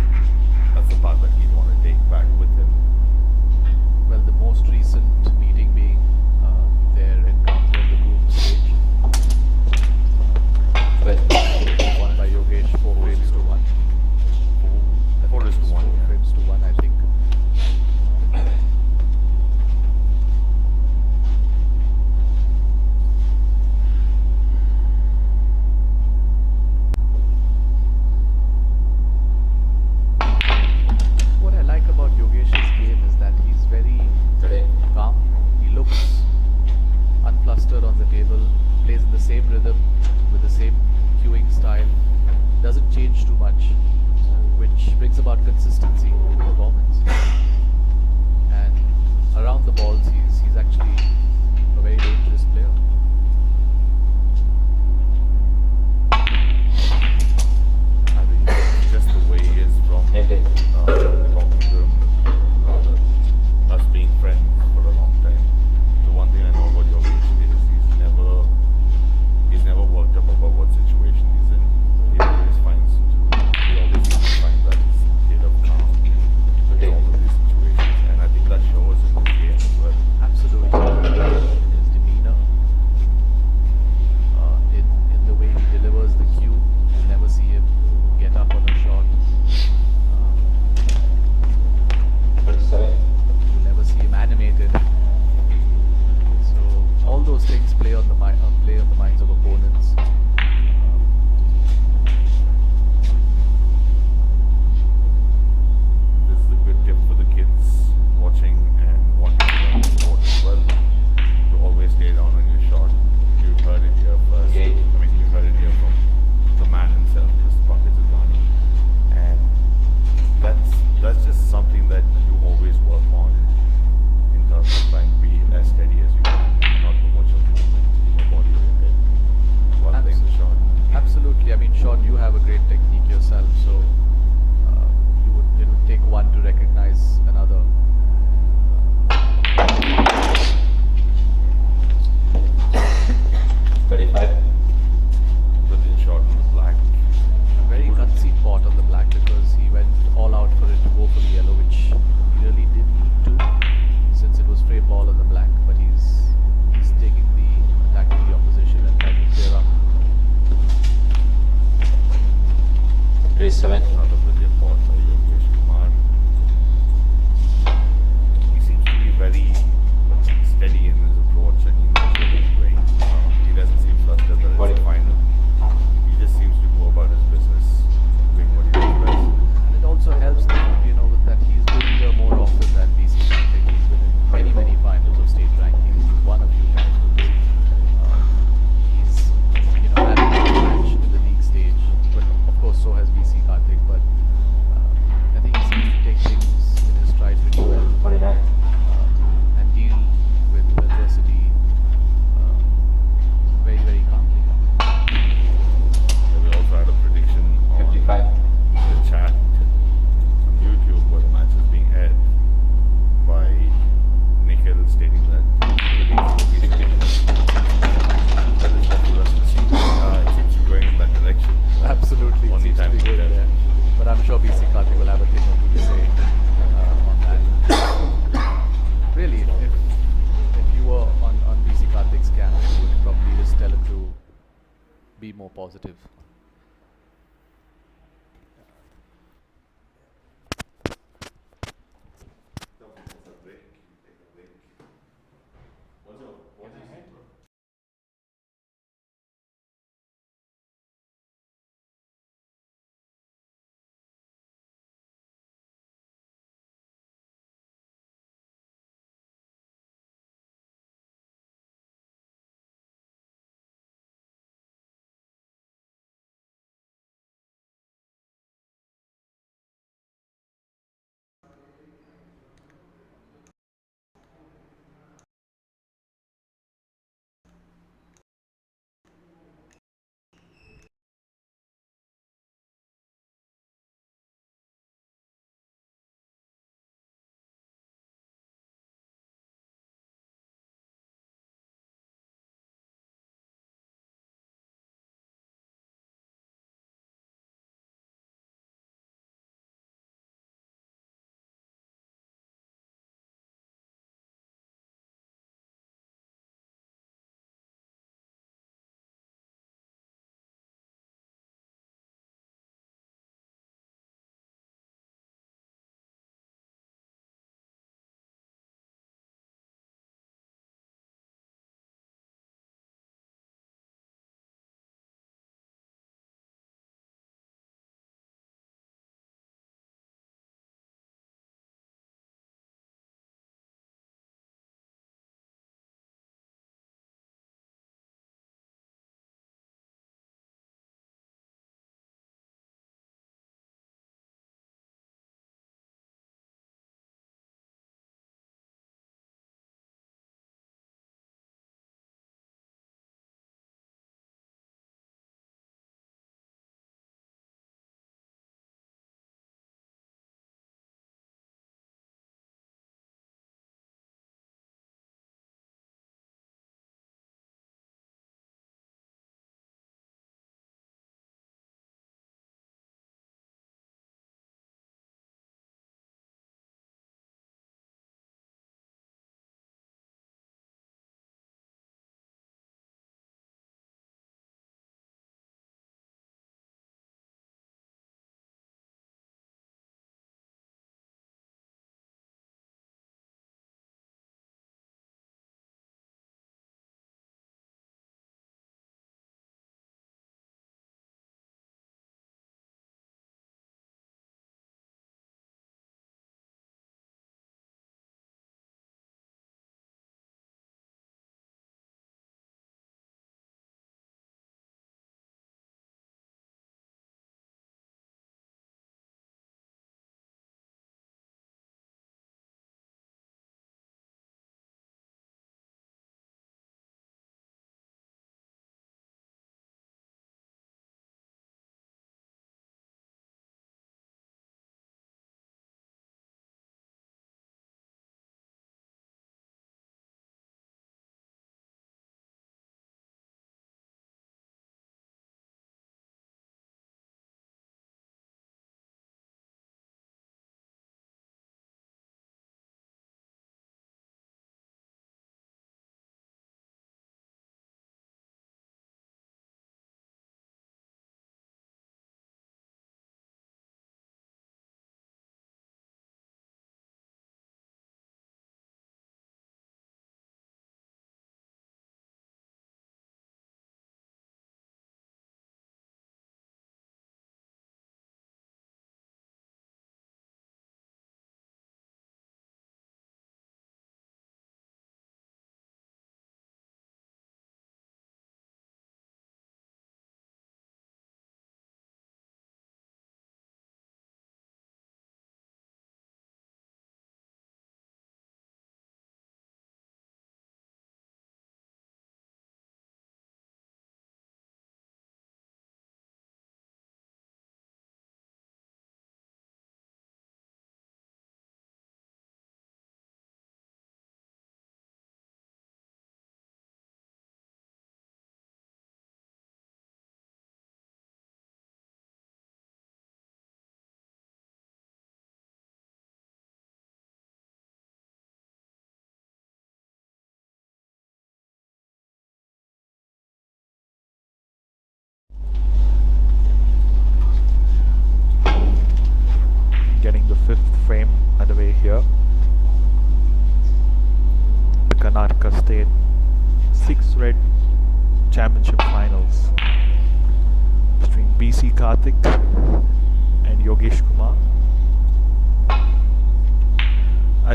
positive.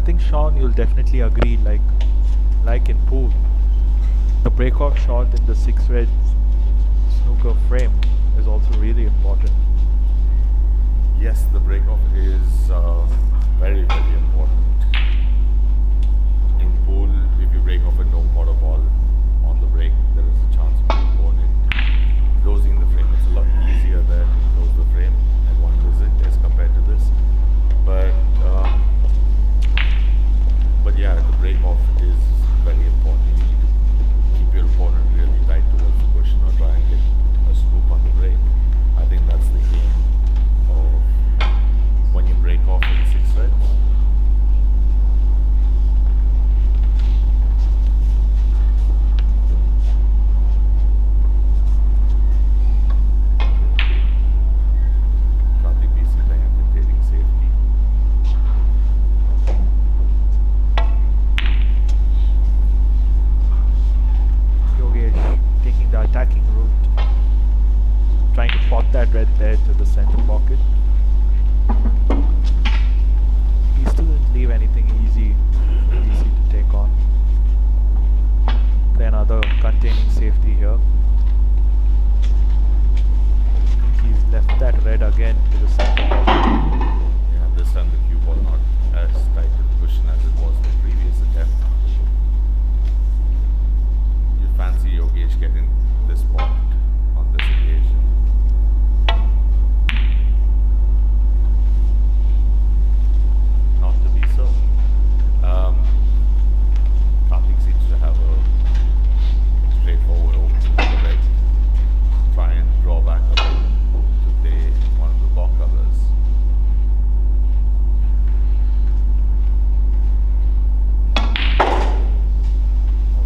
think Sean, you'll definitely agree. Like in pool, the breakoff shot in the 6 red snooker frame is also really important. Yes, the breakoff is very, very important. In pool, if you break off a no pot ball on the break, there is a chance of the opponent closing the frame. It's a lot easier there to close the frame at one visit as compared to this. But yeah, the breakoff is very important. You need to keep your opponent really tight towards the cushion or try and get a scoop on the break. I think that's the game of when you break off in 6 reds. Karthik BC playing a containing safety. Yogesh taking the attacking route, trying to pot that red there to the center pocket. He still didn't leave anything easy to take on. Play another containing safety here. I think he's left that red again to the center pocket. Yeah, this time the cue ball not as tight to the cushion as it was in the previous attempt. You fancy Yogesh getting this pot on this occasion. Not to be so. Karthik seems to have a straightforward opening for the red. Try and draw back a bit to play one of the block covers. Oh,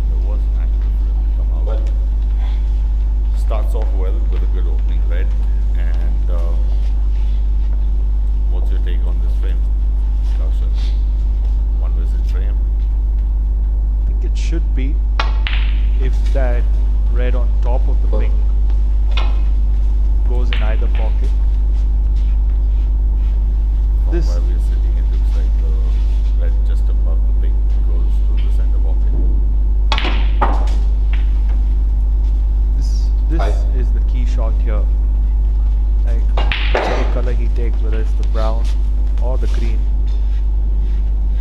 there was an active for him to come out. Starts off well with a good opening red. And what's your take on this frame, Kaushal? One visit frame. I think it should be if that red on top of the pink goes in either pocket. From This where we are sitting, it looks like the red just above the pink goes through the center pocket. this is the key shot here. Like whichever color he takes, whether it's the brown or the green,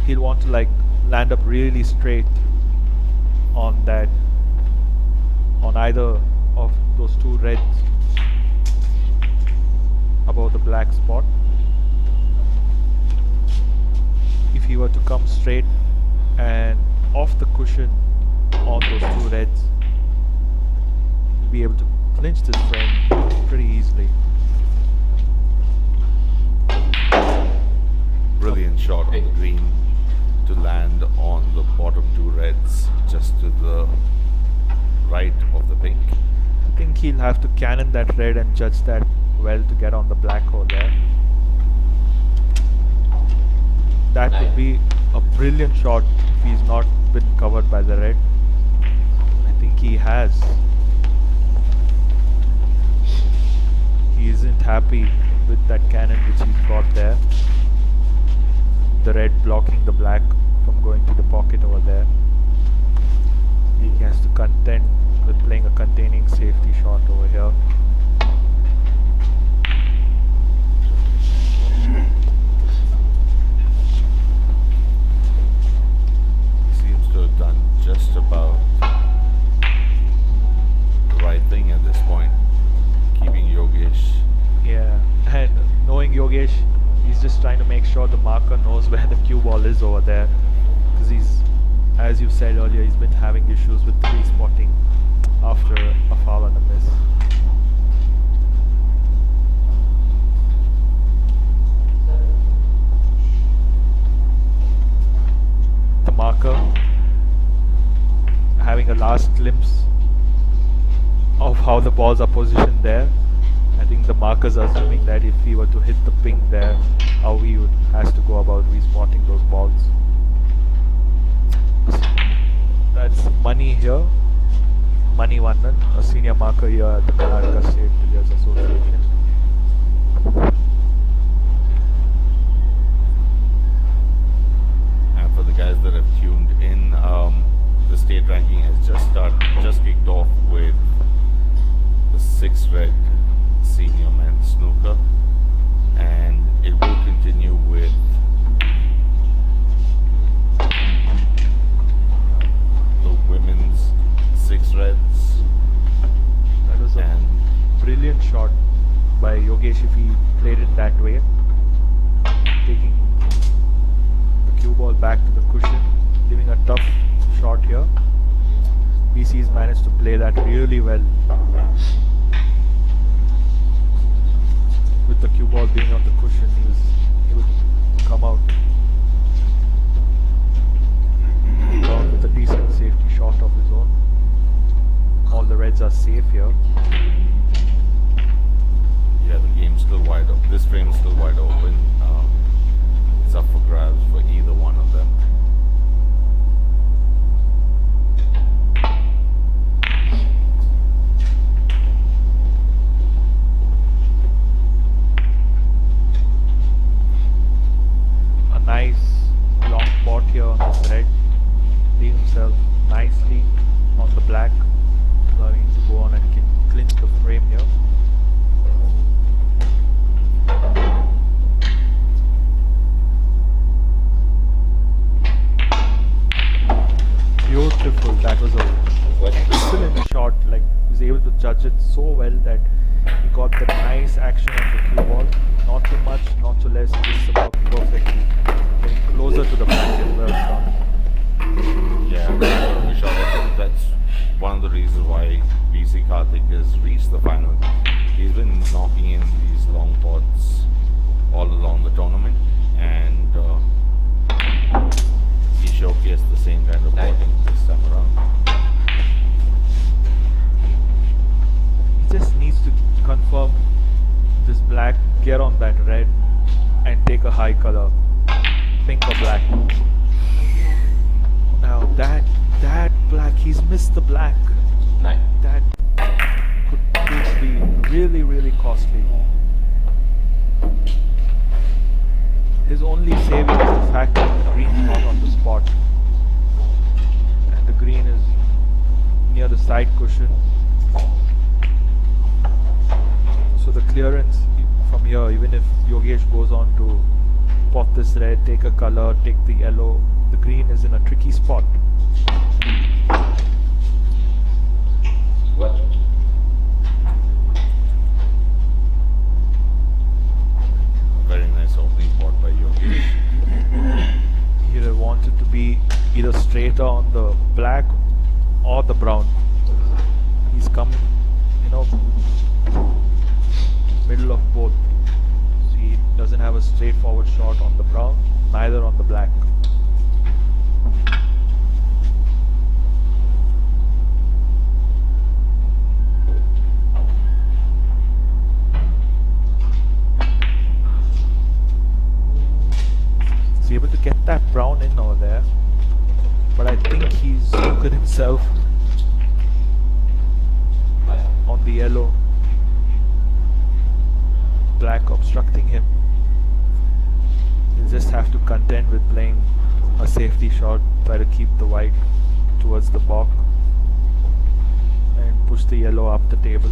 he'll want to like land up really straight on that, on either of those two reds above the black spot. If he were to come straight and off the cushion on those two reds, he'll be able to clinch this frame pretty easily. Brilliant shot on the green to land on the bottom two reds just to the right of the pink. I think he'll have to cannon that red and judge that well to get on the black hole there. That would be a brilliant shot if he's not been covered by the red. I think he has. He isn't happy with that cannon which he's got there. The red blocking the black from going to the pocket over there. He has to contend with playing a containing safety shot over here. Seems to have done just about the right thing at this point, keeping Yogesh. Yeah, and knowing Yogesh, he's just trying to make sure the marker knows where the cue ball is over there, because he's, as you said earlier, he's been having issues with free spotting after a foul and a miss. The marker having a last glimpse of how the balls are positioned there. I think the marker's assuming that if he were to hit the pink there, how he would has to go about respotting those balls. That's Money here. Money Vannan, a senior marker here at the Karnataka State Billiards Association. And back to the cushion, leaving a tough shot here. BC's managed to play that really well. With the cue ball being on the cushion, he was able to come out with a decent safety shot of his own. All the Reds are safe here. Yeah, the game's still wide open. This frame's still wide open. It's up for grabs for either one of them. A nice long pot here on this red. Leave himself nicely on the black, allowing him to go on and clinch the frame here. Beautiful. That was an excellent shot. Like, he was able to judge it so well that he got that nice action on the cue ball. Not too much, not too less, just about perfectly. Getting closer to the back as well. Yeah, that's one of the reasons why BC Karthik has reached the final. He's been knocking in these long pots all along the tournament, and he showcased the same kind of potting this time around. He just needs to confirm this black, get on that red, and take a high color, pink or black. Now that black, he's missed the black. That could be really, really costly. His only saving is the fact that the green's not on the spot. And the green is near the side cushion. So the clearance from here, even if Yogesh goes on to pot this red, take a color, take the yellow, the green is in a tricky spot. What? A very nice opening pot by Yogesh. He'd have wanted to be either straighter on the black or the brown. He's come, middle of both. So he doesn't have a straightforward shot on the brown, neither on the black. He's able to get that brown in over there, but I think he's snookered himself on the yellow. Black obstructing him. He'll just have to contend with playing a safety shot, try to keep the white towards the block and push the yellow up the table.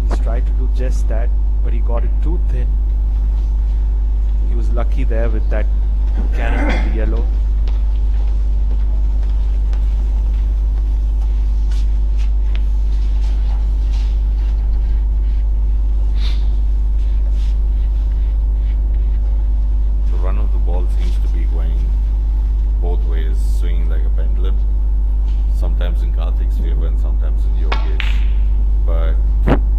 He's tried to do just that, but he got it too thin. He was lucky there with that cannon of the yellow. The run of the ball seems to be going both ways, swinging like a pendulum. Sometimes in Karthik's favor and sometimes in Yogesh. But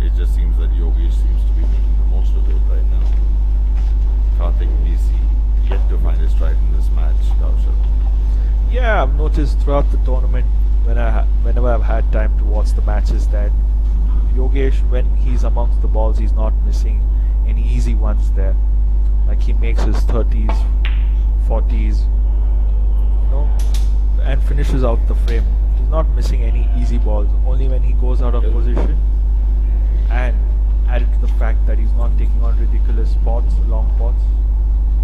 it just seems that Yogesh seems to be making the most of it right now. Karthik BC yet to find his stride in this match, Kaushal. Yeah, I've noticed throughout the tournament whenever I've had time to watch the matches that Yogesh, when he's amongst the balls, he's not missing any easy ones there. Like, he makes his 30s, 40s, and finishes out the frame. He's not missing any easy balls. Only when he goes out of position, and added to the fact that he's not taking on ridiculous spots, long pots,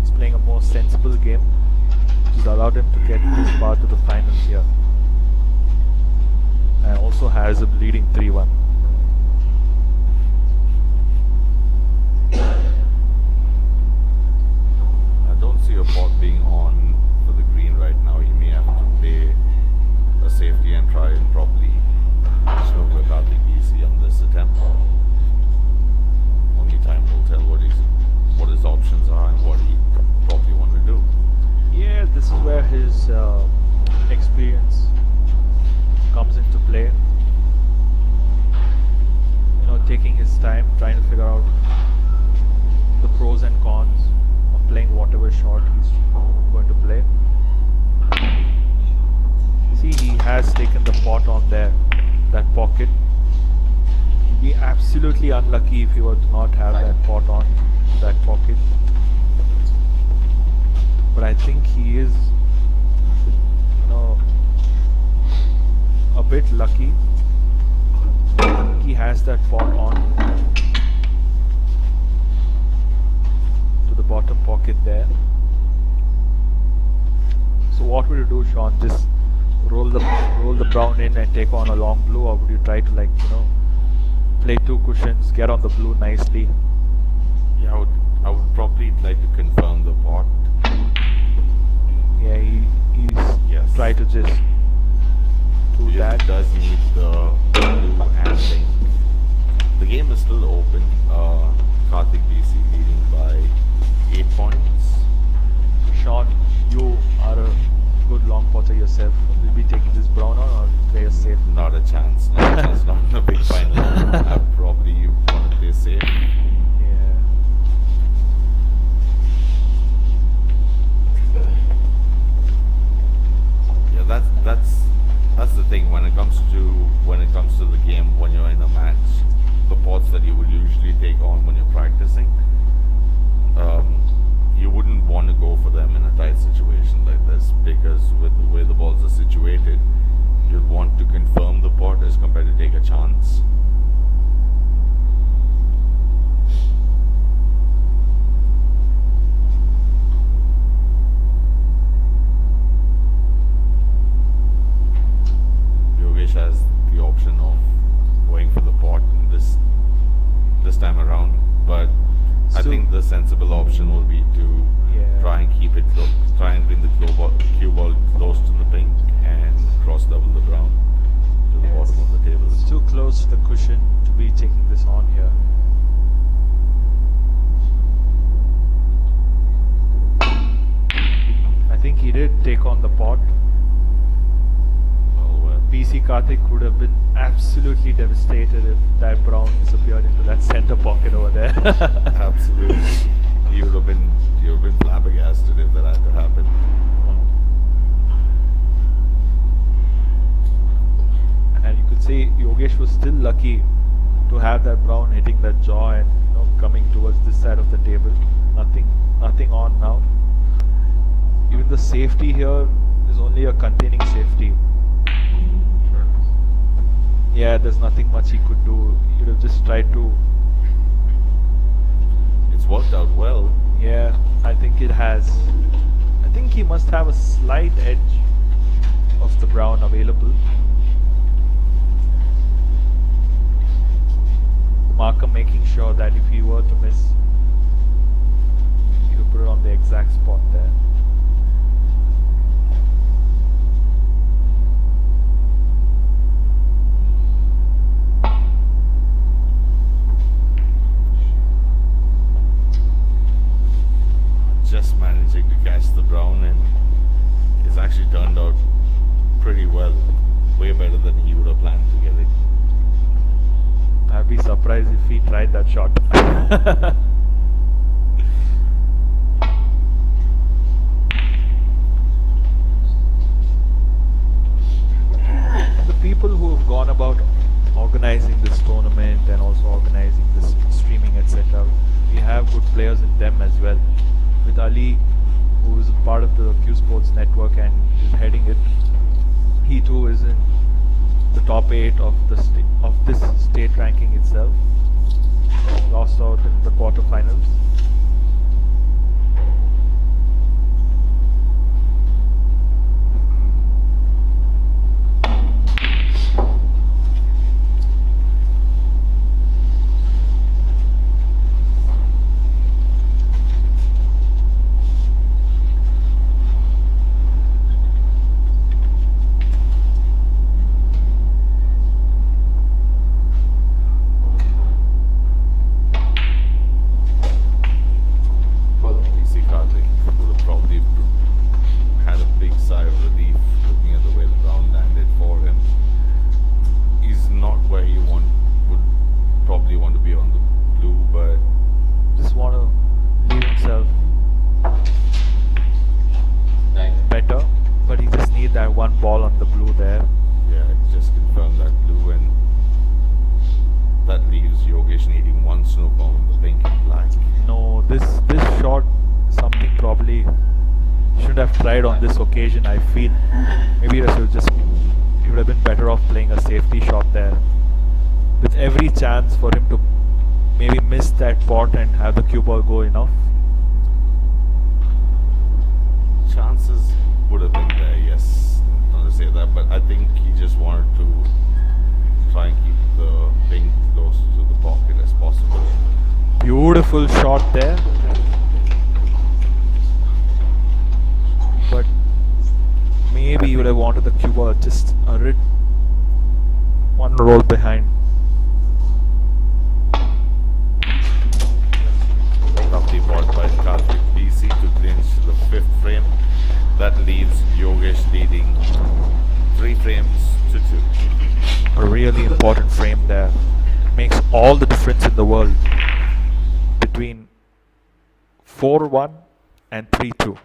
he's playing a more sensible game, which has allowed him to get this far to the finals here. And also has him leading 3-1. I don't see a pot being on for the green right now. He may have to play a safety and try and probably snooker Karthik BC on this attempt. Only time will tell what his options are. experience comes into play. Taking his time, trying to figure out the pros and cons of playing whatever shot he's going to play. See, he has taken the pot on there, that pocket. He'd be absolutely unlucky if he were to not have that pot on that pocket. But I think he is, a bit lucky. He has that pot on to the bottom pocket there. So what would you do, Sean? Just roll the brown in and take on a long blue, or would you try to play two cushions, get on the blue nicely? Yeah, I would probably like to confirm the pot. Yeah, he's try to just do because that. it does need the blue and pink. The game is still open. Karthik BC leading by 8 points. Sean, you are a good long potter yourself. Will you be taking this brown on, or will you play a safe? Not a chance. Not a chance. Not in a big final. I probably want to play safe. Yeah. Yeah, that's the thing when it comes to the game. When you're in a match, the pots that you would usually take on when you're practicing, you wouldn't want to go for them in a tight situation like this, because with the way the balls are situated, you'd want to confirm the pot as compared to take a chance. Yogesh has the option of going for the pot in this time around, but I think the sensible option will be to try and keep it close, try and bring the cue ball close to the pink and cross double the brown to the bottom of the table. It's too close to the cushion to be taking this on here. I think he did take on the pot. BC Karthik would have been absolutely devastated if that brown disappeared into that center pocket over there. Absolutely. You would have been flabbergasted if that had to happen. And you could say Yogesh was still lucky to have that brown hitting that jaw and coming towards this side of the table. Nothing on now. Even the safety here is only a containing safety. Yeah, there's nothing much he could do. He would have just tried to. It's worked out well. Yeah, I think it has. I think he must have a slight edge of the brown available. Marker making sure that if he were to miss, he would put it on the exact spot there. Just managing to catch the brown, and it's actually turned out pretty well, way better than he would have planned to get it. I'd be surprised if he tried that shot. The people who have gone about organizing this tournament and also organizing this streaming, etc., we have good players in them as well. With Ali, who is part of the Q Sports network and is heading it, he too is in the top 8 of this state ranking itself. Lost out in the quarterfinals. Maybe shouldn't have tried on this occasion. I feel maybe he would have been better off playing a safety shot there, with every chance for him to maybe miss that pot and have the cue ball go enough. Chances would have been there, yes. Not to say that, but I think he just wanted to try and keep the ping close to the pocket as possible. Beautiful shot there, but maybe he would have wanted the cue ball just one roll behind. Lovely ball by Karthik BC to clinch the 5th frame. That leaves Yogesh leading 3 frames to 2. A really important frame there. Makes all the difference in the world between 4-1 and 3-2.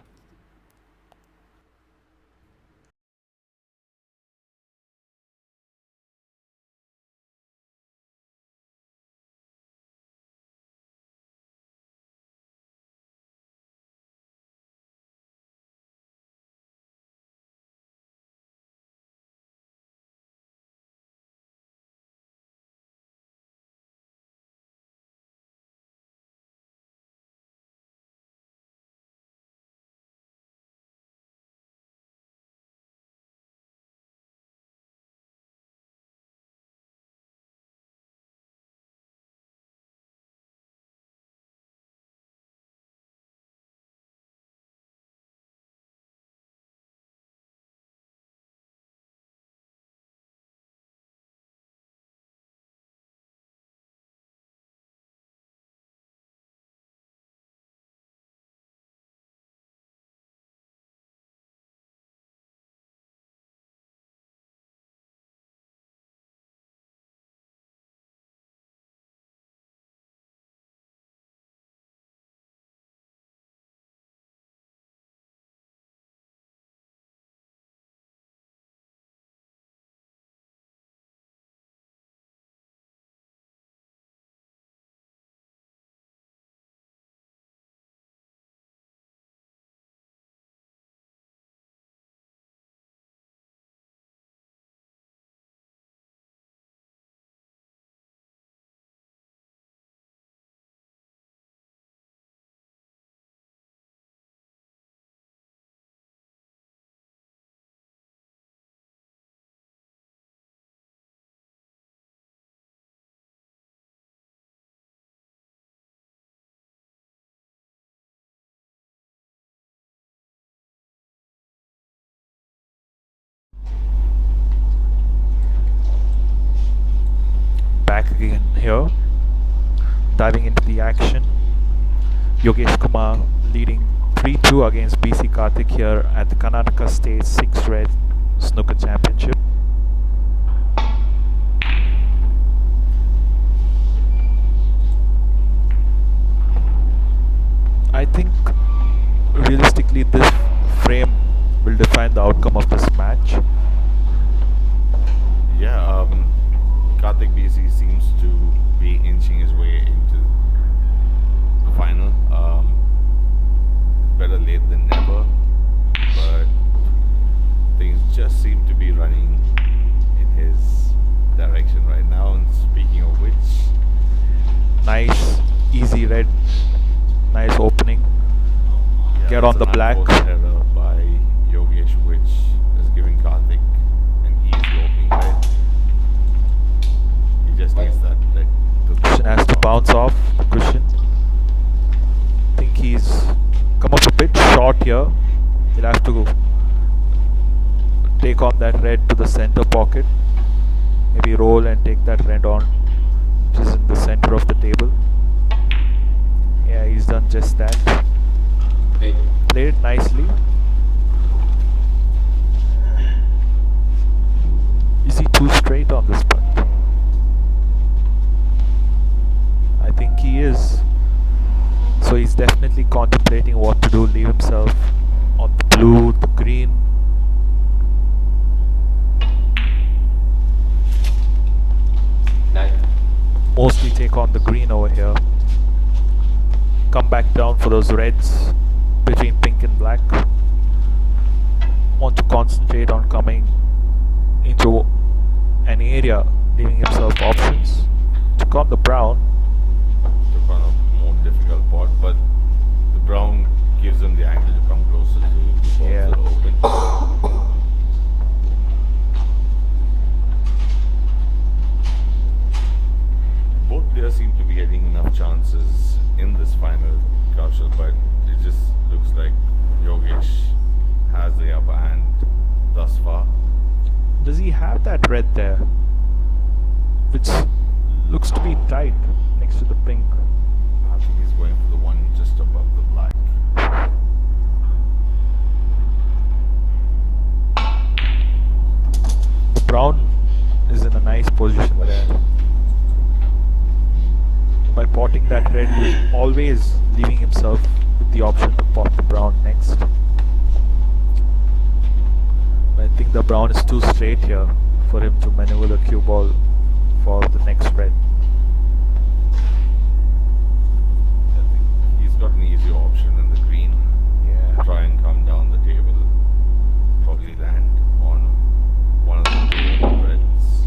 Back again here, diving into the action. Yogesh Kumar leading 3-2 against BC Karthik here at the Karnataka State 6 Red Snooker Championship. I think realistically this frame will define the outcome of this match. Yeah, Karthik BC seems to be inching his way into the final. Better late than never, but things just seem to be running in his direction right now. And speaking of which, Nice, easy red, nice opening. yeah, Get that's on the an black. unforced error by Yogesh, which is giving Karthik an easy opening red. He just needs that red to Cushion has to bounce off the cushion. I think he's come up a bit short here. He'll have to take on that red to the center pocket. Maybe roll and take that red on, which is in the center of the table. Yeah, he's done just that. Played it nicely. Is he too straight on this putt? I think he is. So he's definitely contemplating what to do, leave himself on the blue, the green. Mostly take on the green over here. Come back down for those reds between pink pink and black want to concentrate on coming into an area, leaving himself options. Took on the brown. Took on a more difficult pot, but the brown gives them the angle to come closer to the balls Yeah. that are open. Both players seem to be getting enough chances in this final, Kaushal, but it just looks like Yogesh has the upper hand thus far. Does he have that red there? Which looks to be tight next to the pink. I think he's going for the one just above the black. The brown is in a nice position there. By potting that red, he is always leaving himself with the option to pot the brown next. I think the brown is too straight here for him to maneuver the cue ball for the next red. I think he's got an easier option in the green. Yeah. Try and come down the table. Probably land on one of the two reds.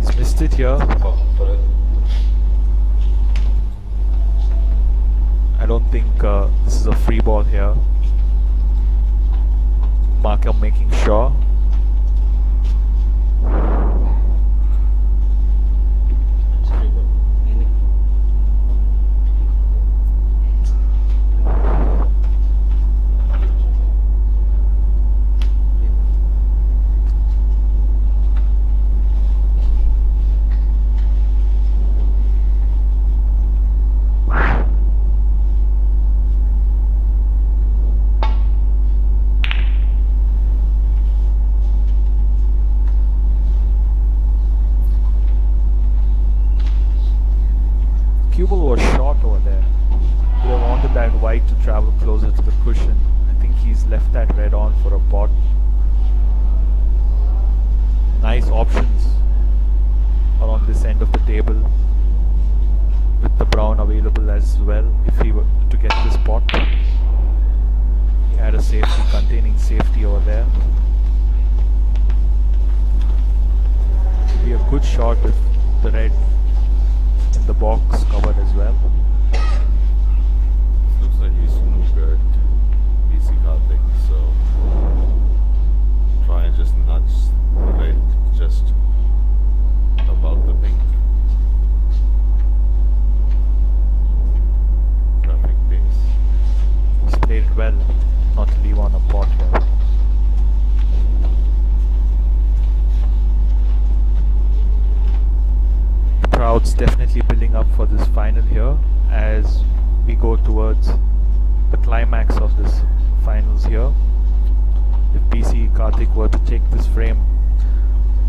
He's missed it here. I don't think this is a free ball here. Marker making sure. Cubal was short over there. He would have wanted that white to travel closer to the cushion. I think he's left that red on for a pot. Nice options are on this end of the table, with the brown available as well if he were to get this pot. He had a safety, containing safety over there. It'd be a good shot with the red in the box covered as well. Looks like he's snookered BC Karthik, so try and just nudge the red just above the pink. Perfect pace. He's played it well not to leave on a pot here. The crowd's definitely building up for this final here as we go towards the climax of this finals here. If BC Karthik were to take this frame,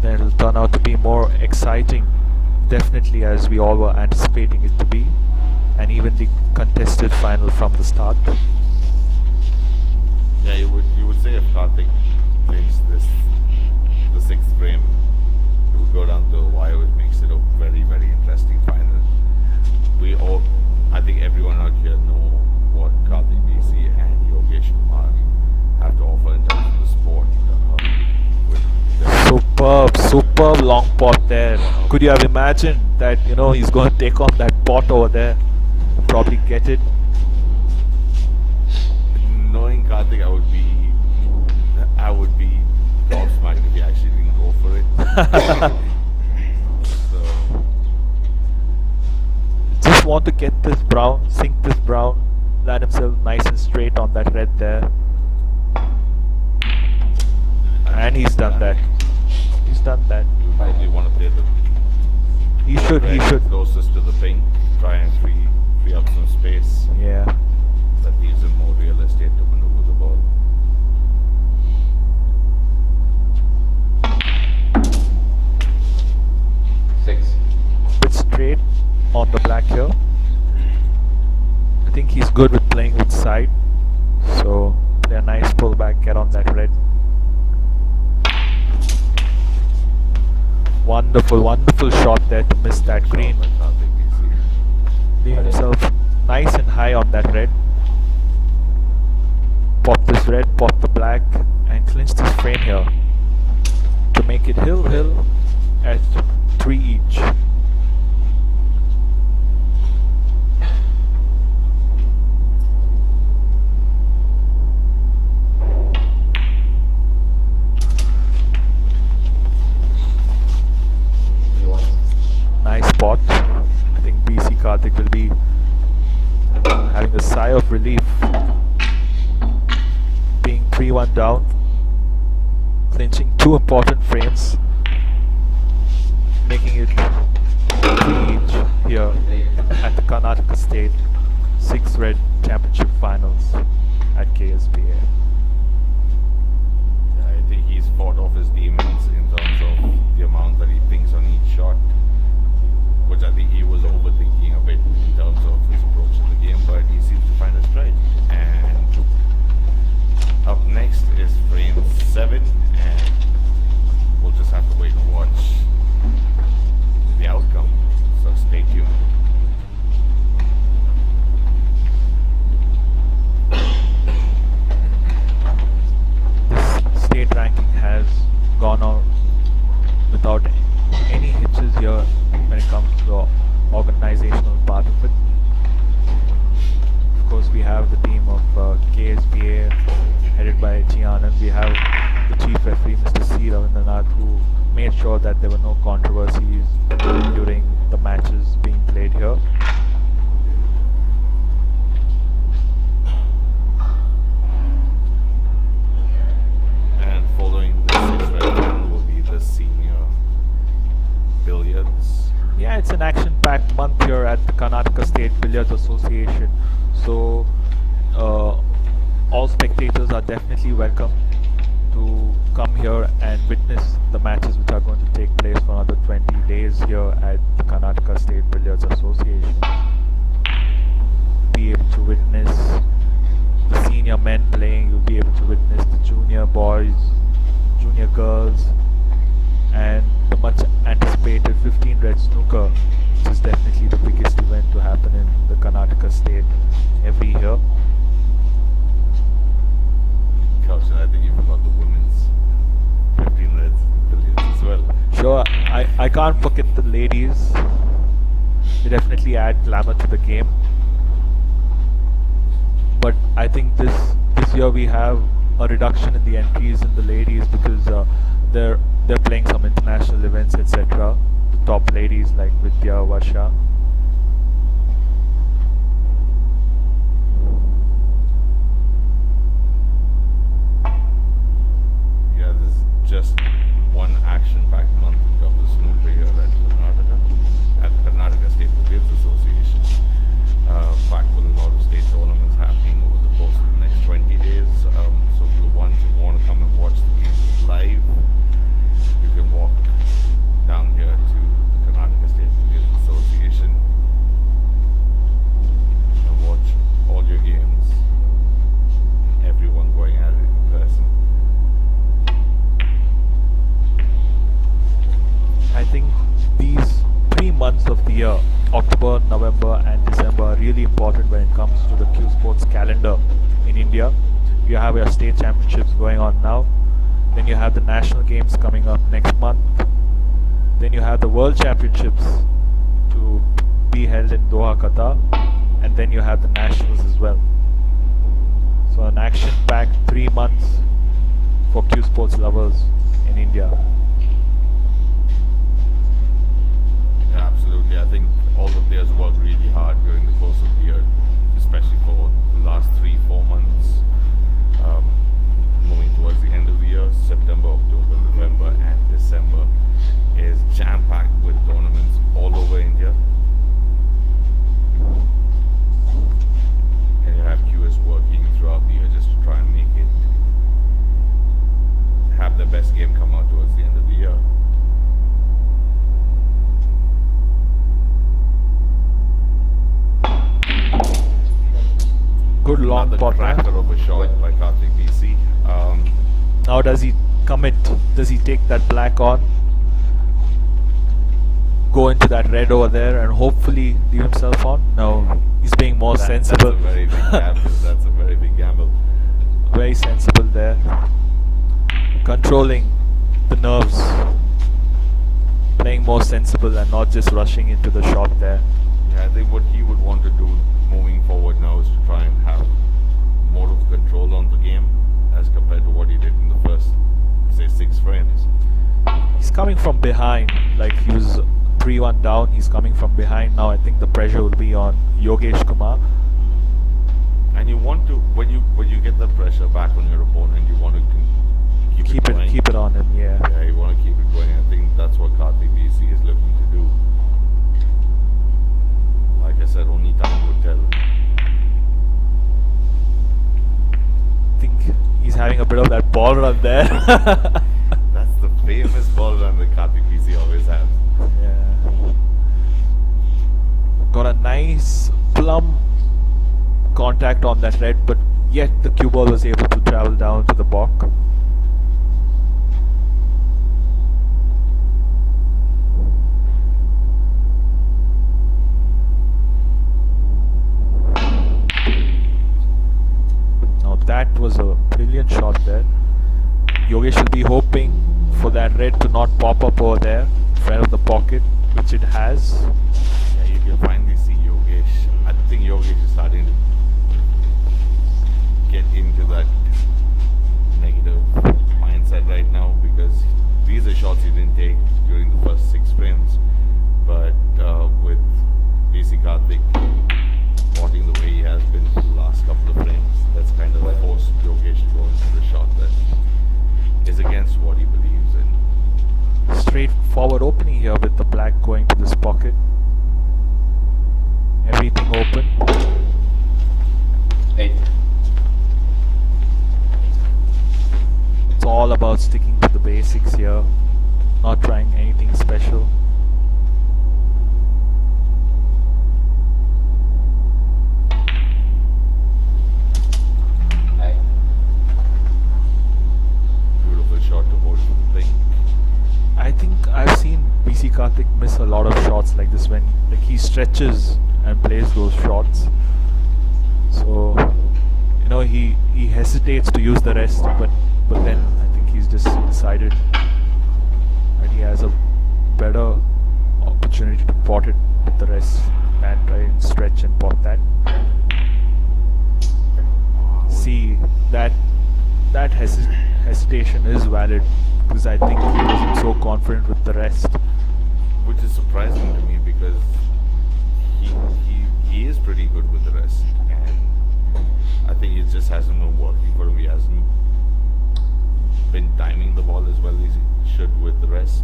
then it'll turn out to be more exciting, definitely, as we all were anticipating it to be, an evenly contested final from the start. Yeah, you would say if Karthik plays this, the sixth frame, it would go down to a wire, which makes it a very, very interesting final. I think everyone out here know what Karthik BC and Yogesh Kumar have to offer in terms of the sport. Superb long pot there. Could you have imagined that, he's going to take on that pot over there, probably get it? Knowing Karthik, I would be gobsmacked if he actually didn't go for it. So, Just want to get this brown, sink this brown, land himself nice and straight on that red there. And he's done that. He's done that. you probably want to play the He should. red closest to the pink, try and free up some space. Yeah. That leaves him more real estate to maneuver the ball. Bit straight on the black here. I think he's good with playing with side. So play a nice pullback, get on that red. Wonderful shot there to miss that green. Shot by Karthik BC. Leave himself nice and high on that red. pop this red, pop the black, and clinch this frame here to make it hill at 3 each. Nice spot. I think BC Karthik will be having a sigh of relief, being 3-1 down, clinching 2 important frames, making it 3 each here at the Karnataka State 6 Red Championship Finals at KSPA. I think he's fought off his demons in terms of the amount that he thinks on each shot, which I think he was overthinking a bit in terms of his approach to the game, but he seems to find his stride. And up next is frame 7, and we'll just have to wait and watch the outcome, so stay tuned. This state ranking has gone on without any hitches here when it comes to the organizational part of it. Of course, we have the team of KSPA headed by Giannan. We have the chief referee, Mr. C. Ravindranath, who made sure that there were no controversies during the matches being played here. And following this 6 red panel will be the senior billiards. Yeah, it's an action-packed month here at the Karnataka State Billiards Association. So, all spectators are definitely welcome to come here and witness the matches which are going to take place for another 20 days here at the Karnataka State Billiards Association. Be able to witness the senior men playing, you'll be able to witness the junior boys, junior girls, and the much anticipated 15 Red Snooker, which is definitely the biggest event to happen in the Karnataka State every year. Kaushal, I think you forgot the women's 15 Reds billiards as well. Sure, I can't forget the ladies. They definitely add glamour to the game. But I think this year we have a reduction in the entries in the ladies because they're playing some international events, etc. The top ladies like Vidya, Varsha. Yeah, this is just one action-packed month in terms of snooker here at Karnataka, at the Karnataka State Billiards Association. Packed with a lot of state tournaments happening over the course of the next 20 days. So for the ones who want to come and watch the games live, you can walk down here to the Karnataka State Billiards Association and watch all your games and everyone going at it in person. I think these 3 months of the year, October, November and December, are really important when it comes to the Q Sports calendar in India. You have your state championships going on now, then you have the national games coming up next month, then you have the world championships to be held in Doha, Qatar, and then you have the nationals as well. So an action-packed 3 months for Q Sports lovers in India. Yeah, absolutely. I think all the players worked really hard during the course of the year, especially for the last 3-4 months. Moving towards the end of the year, September, October, November and December is jam-packed with tournaments all over India. And you have QS working throughout the year just to try and make it, have the best game come out towards the end of the year. Good long Another pot. cracker of a shot by Karthik BC. Now does he commit? Does he take that black on? Go into that red over there and hopefully leave himself on? No, he's being more sensible. That's a very big gamble. That's a very big gamble. very sensible there, controlling the nerves, playing more sensible and not just rushing into the shot there. Yeah, I think what he would want to do moving forward now is to try and have more of control on the game as compared to what he did in the first, say, 6 frames. He's coming from behind, like he was 3-1 down, he's coming from behind now. I think the pressure will be on Yogesh Kumar. And you want to, when you get that pressure back on your opponent, you want to keep it going. Keep it on him, yeah. Yeah, you want to keep it going. I think that's what KARTHIK BC is looking to do. Like I said, only time will tell. I think he's having a bit of that ball run there. That's the famous ball run that KARTHIK BC always has. Yeah. Got a nice plumb contact on that red, but yet the cue ball was able to travel down to the balk. Now that was a brilliant shot there. Yogesh will be hoping for that red to not pop up over there in front of the pocket, which it has. Yeah, you can finally see Yogesh. I think Yogesh is starting to get into that negative mindset right now, because these are shots he didn't take during the first 6 frames. But with BC KARTHIK potting the way he has been for the last couple of frames, that's kind of forced Yogesh to go into the shot that is against what he believes in. Straightforward opening here with the black going to this pocket. Everything open. 8. It's all about sticking to the basics here, not trying anything special. Beautiful shot to hold the thing. I think I've seen BC KARTHIK miss a lot of shots like this when he stretches and plays those shots. So, you know, he hesitates to use the rest, but then I think he's just decided that he has a better opportunity to pot it with the rest and try and stretch and pot that. See, that hesitation is valid, because I think he wasn't so confident with the rest. Which is surprising to me, because he is pretty good with the rest, and I think it just hasn't been working for him. He hasn't been timing the ball as well as he should with the rest,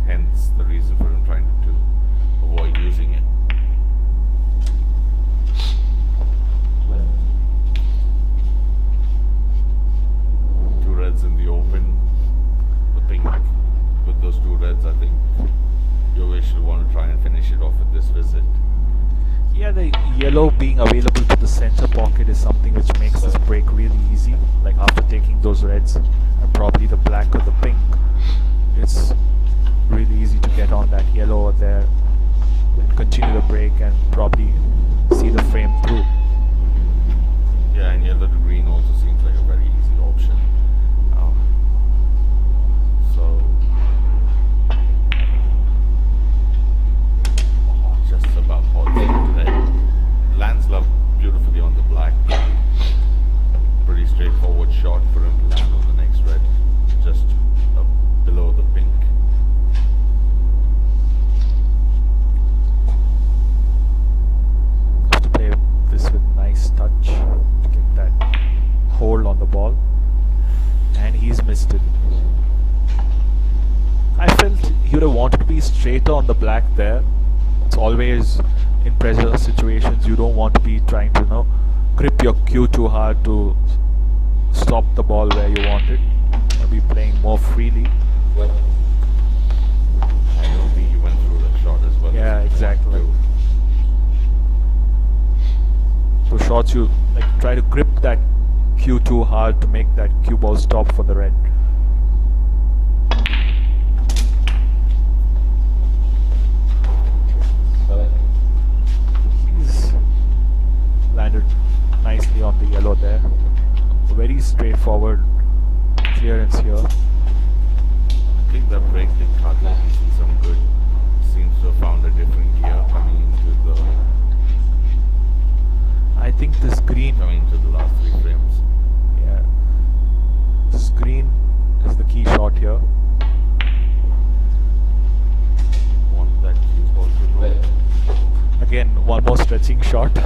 hence the reason for him trying to avoid using it. Two reds in the open, the pink with those 2 reds. I think Yogesh will want to try and finish it off with this visit. Yeah, the yellow being available to the center pocket is something which makes this break really easy. Like after taking those reds and probably the black or the pink, it's really easy to get on that yellow over there and continue the break and probably see the frame through. Yeah, and yellow to green also seems like a very easy option. Just about red. Lands love beautifully on the black. Pretty straightforward shot for him to land on the next red, just below the pink. Have to play this with nice touch to get that hold on the ball, and he's missed it. I felt he would have wanted to be straighter on the black there. It's always in pressure situations, you don't want to be trying to, you know, grip your cue too hard to stop the ball where you want it. You want to be playing more freely. What? I don't think he went through the shot as well. Yeah, as he exactly. wanted to. So shots you like try to grip that cue too hard to make that cue ball stop for the red. He's landed nicely on the yellow there. very straightforward clearance here. I think that break did Karthik see some good. Seems to have found a different gear coming into the I think this green, last 3 frames. yeah, this green is the key shot here. Want that cue ball to roll. Again, one more stretching shot.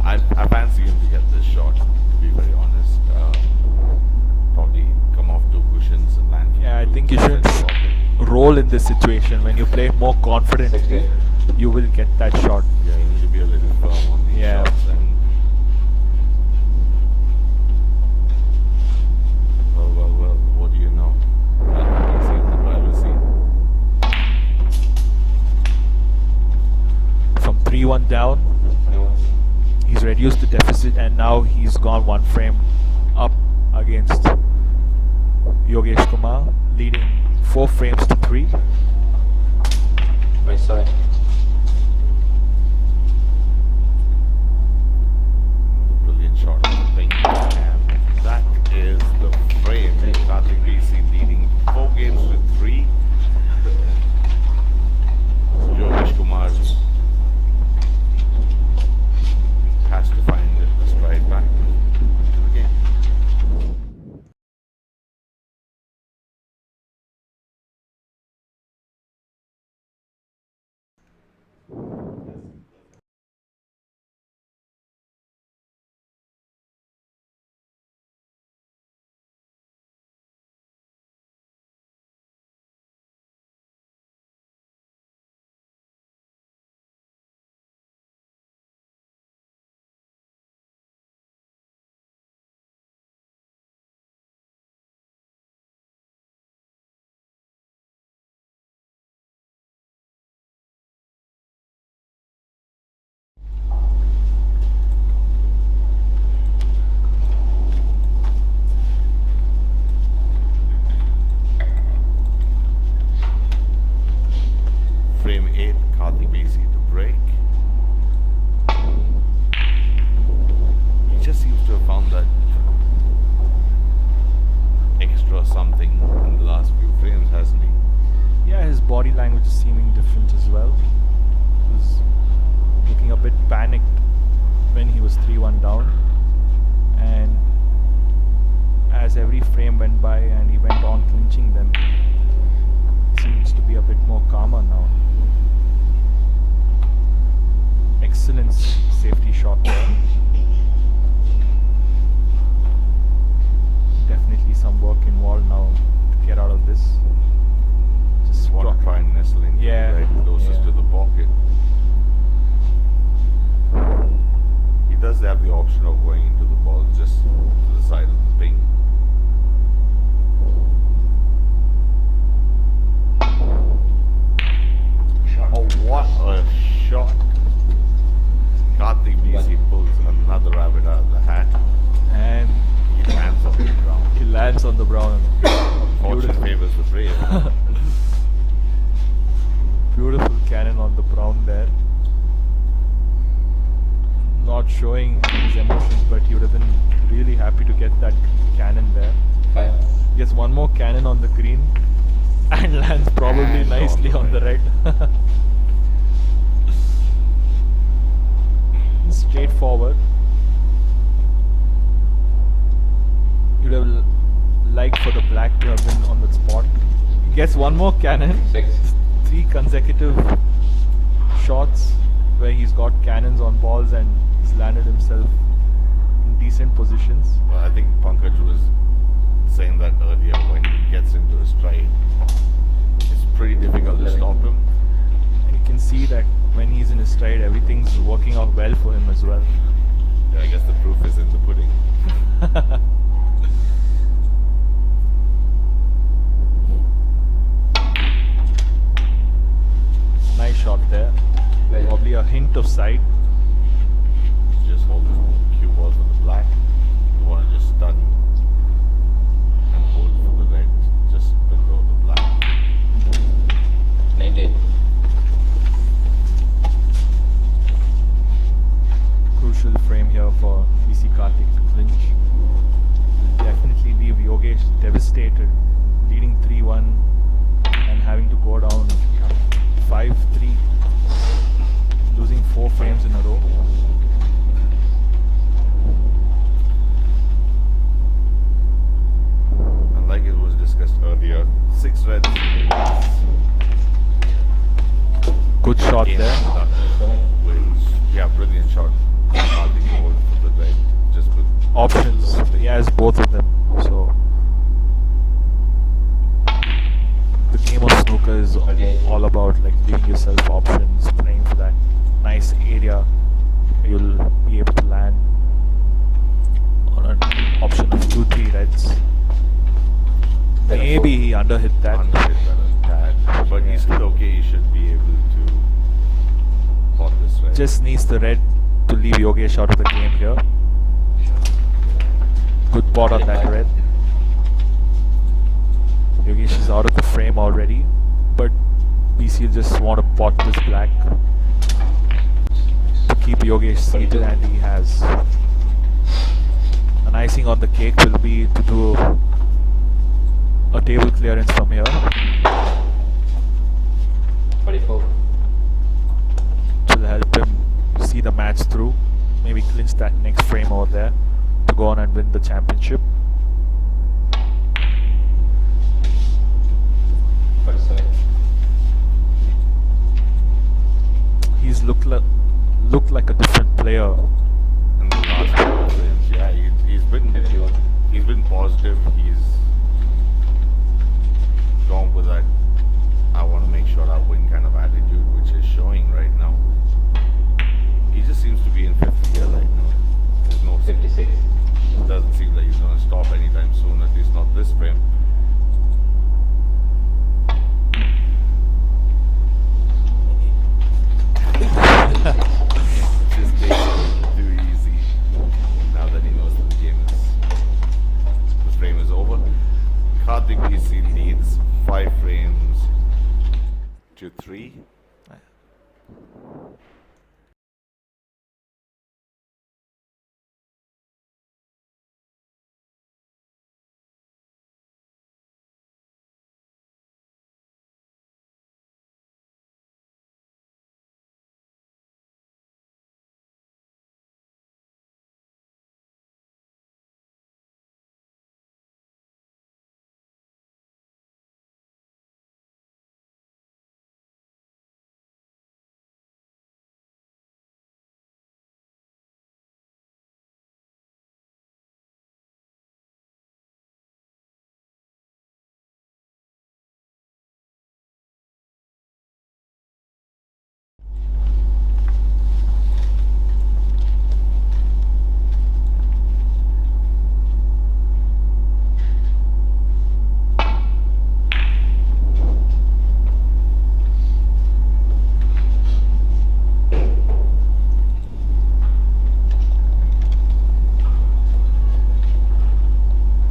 I fancy him to get this shot, to be very honest. Probably come off 2 cushions and land. Yeah, I think you should roll in this situation. When you play more confidently, you will get that shot. Yeah, you need to be a little firm on these Yeah. shots. And well, what do you know? Easy in the driver's seat. From 3-1 down, he's reduced the deficit and now he's gone 1 frame up against Yogesh Kumar, leading 4 frames to 3. Right side. Brilliant shot on the pink. And that is the frame. Karthik BC leading 4 games to 3. Yogesh Kumar has to find the stride back into the game. Frame 8, Karthik BC to break. He just seems to have found that extra something in the last few frames, hasn't he? Yeah, his body language is seeming different as well. He was looking a bit panicked when he was 3-1 down, and as every frame went by and he went on clinching them, he seems to be a bit more calmer now. Excellent safety shot there. Definitely some work involved now to get out of this. Just Want to try and nestle in right closest to the pocket. He does have the option of going into the ball just to the side of the ping. Oh, what a shot! Karthik BC pulls another rabbit out of the hat. and He lands on the ground. he lands on the brown. Fortune Beautiful. favors the brave. Beautiful cannon on the brown there. Not showing his emotions, but he would have been really happy to get that cannon there. 5. Gets one more cannon on the green and lands probably And nicely on the red. Straightforward. You'd have liked for the black to have been on the spot. He gets one more cannon. 6. 3 consecutive shots where he's got cannons on balls and he's landed himself in decent positions. Well, I think Pankaj was saying that earlier. When he gets into a stride, it's pretty difficult to stop him. And you can see that when he's in his stride, everything's working out well for him as well. Yeah, I guess the proof is in the pudding. Nice shot there. Probably a hint of side. Just hold the cue ball for the black. You want to just stun and hold for the red just below the black. 19. crucial frame here for BC Karthik to clinch. Will definitely leave Yogesh devastated, leading 3-1 and having to go down 5-3, losing 4 frames in a row. And like it was discussed earlier, 6 reds. Good shot Game there. done, which, yeah, brilliant shot. Karthik goal for the red. Just with Options. He has both of them. So the game of snooker is all about like giving yourself options, playing for that nice area where you'll be able to land on an option of 2-3 reds. Maybe he underhit that. But he's still okay. He should be able to pot this red. Just needs the red to leave Yogesh out of the game here. Good pot on that red. Yogesh is out of the frame already, but BC just want to pot this black to keep Yogesh seated, and he has. An icing on the cake will be to do a table clearance from here. 24. Which will help him see the match through. Maybe clinch that next frame over there to go on and win the championship. 47. He's looked like a different player. In the last couple of games, yeah, he's been positive. He's gone with that I want to make sure I win kind of attitude, which is showing right now. He just seems to be in 5th gear right now. There's no 56. It doesn't seem like he's going to stop anytime soon, at least not this frame. Just takes it too easy now that he knows that the frame is over. Karthik BC leads 5 frames to 3.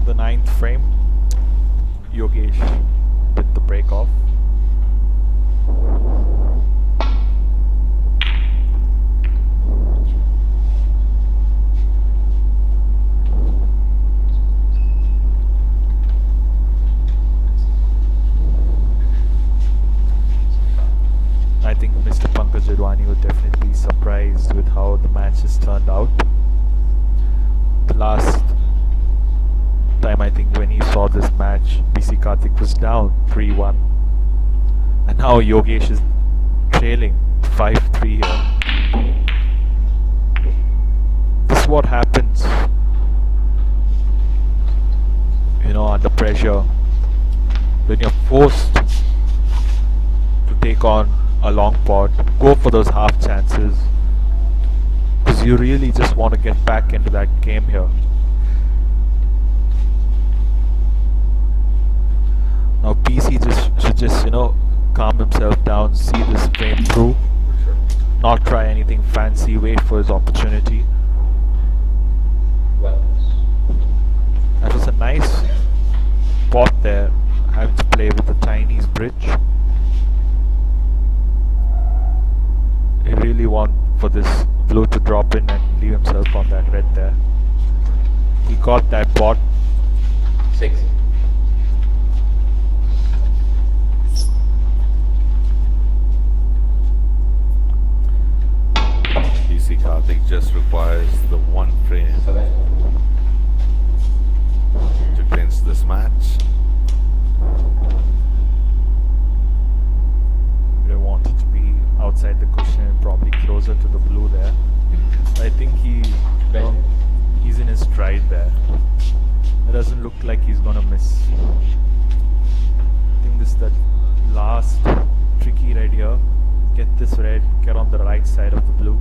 The 9th frame, Yogesh with the break off. I think Mr. Pankaj Advani would definitely be surprised with how the match has turned out. The last time I think when he saw this match, BC Karthik was down 3-1, and now Yogesh is trailing 5-3 here. This is what happens, you know, under pressure, when you're forced to take on a long pot, go for those half chances, because you really just want to get back into that game here. Now BC should just, you know, calm himself down, see this frame through, not try anything fancy, wait for his opportunity. Well, That was a nice pot there, having to play with the Chinese bridge. He really want for this blue to drop drop in and leave himself on that red there. He got that pot. 6. DC Karthik just requires the one frame 7. to clinch this match. I wanted to be outside the cushion and probably closer to the blue there. I think he's in his stride there. It doesn't look like he's gonna miss. I think this is the last tricky red here. Get this red, get on the right side of the blue.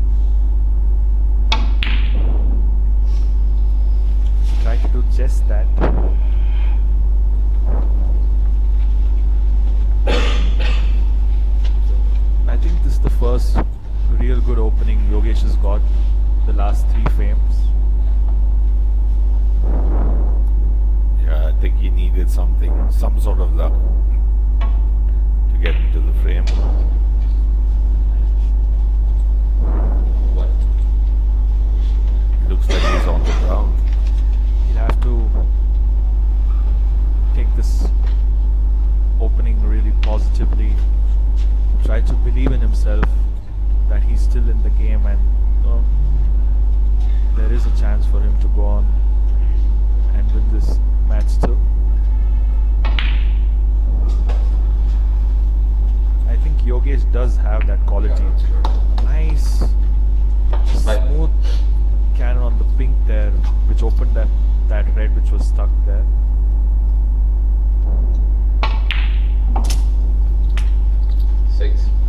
Try to do just that. I think this is the first real good opening Yogesh has got the last 3 frames. Yeah, I think he needed some sort of luck to get into the frame. 1. Looks like he's on the ground. He'll have to take this opening really positively. Try to believe in himself that he's still in the game and there is a chance for him to go on and win this match still. I think Yogesh does have that quality. Nice, smooth cannon on the pink there, which opened that red which was stuck there.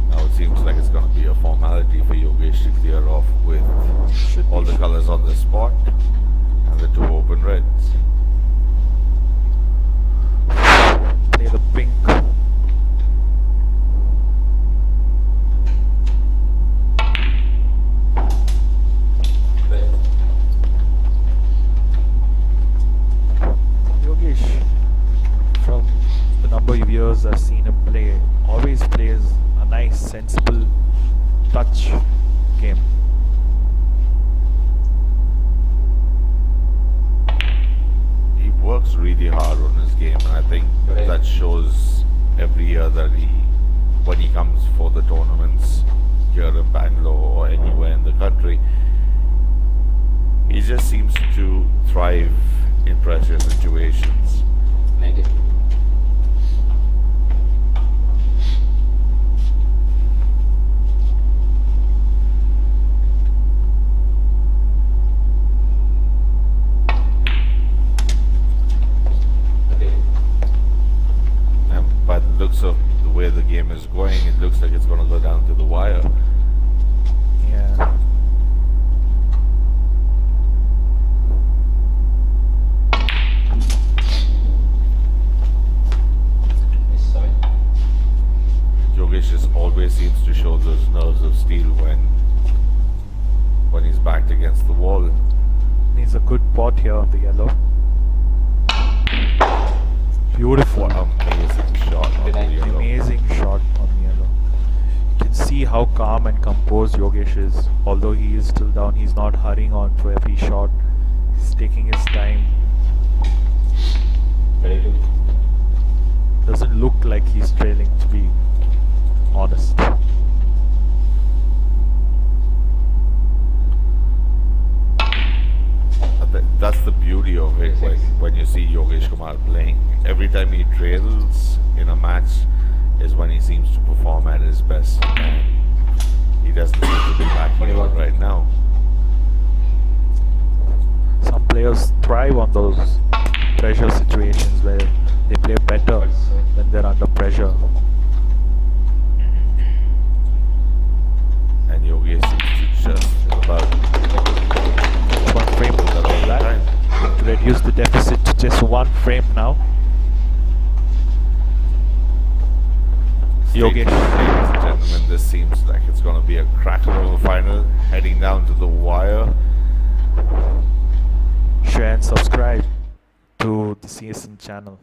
Now it seems like it's going to be a formality for Yogesh to clear off with all the colors on the spot and the 2 open reds. Play the pink. Yogesh, from the number of years I've seen him play, always plays a nice, sensible touch game. He works really hard on his game, and I think that shows every year that when he comes for the tournaments here in Bangalore or anywhere in the country, he just seems to thrive in pressure situations. 90. And by the looks of the way the game is going, it looks like it's going to go down to the wire. Yeah. Yogesh just always seems to show those nerves of steel when he's backed against the wall. Needs a good pot here on the yellow. Beautiful. What an amazing shot on the yellow. Amazing shot on the yellow. You can see how calm and composed Yogesh is. Although he is still down, he's not hurrying on for every shot. He's taking his time. 22. Doesn't look like he's trailing, to be honest. That's the beauty of it when you see Yogesh Kumar playing. Every time he trails in a match is when he seems to perform at his best. And he doesn't seem to be backing out right now. Some players thrive on those pressure situations where they play better when they're under pressure. And Yogesh seems to just about One frame do that all the time. to reduce the deficit to just 1 frame now. Yogesh. Ladies and gentlemen, this seems like it's going to be a cracker of a final, heading down to the wire. Share and subscribe to the CSN channel.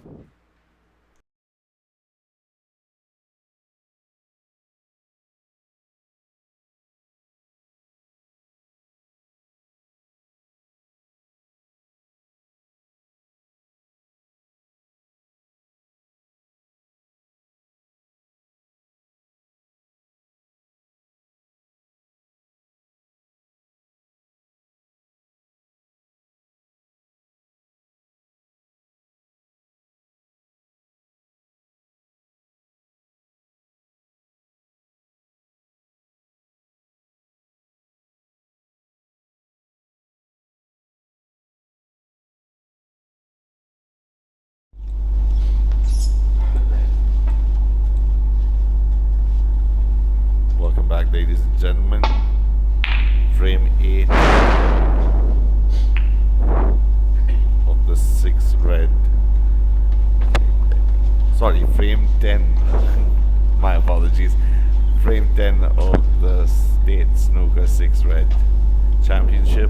frame 10. My apologies. Frame 10 of the State Snooker 6 Red Championship.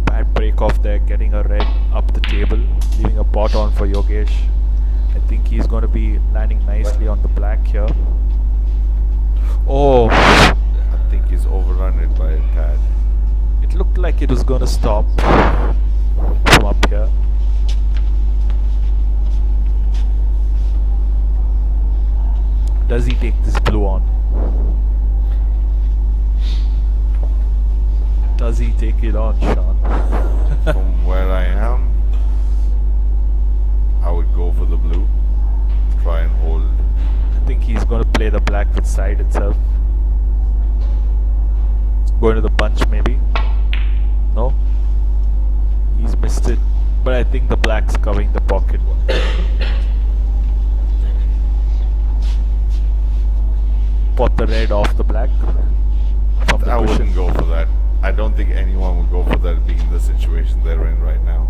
Bad break off there, getting a red up the table, leaving a pot on for Yogesh. I think he's going to be landing nicely on the black here. Oh, I think he's overrun it by a tad. it looked like it was going to stop from up here. Does he take this blue on? Does he take it on, Sean? From where I am, I would go for the blue. Try and hold. I think he's going to play the black with side itself. Going to the punch maybe. No? He's missed it. But I think the black's covering the pocket. Pot the red off the black. From the I cushion. wouldn't go for that. I don't think anyone would go for that being the situation they're in right now.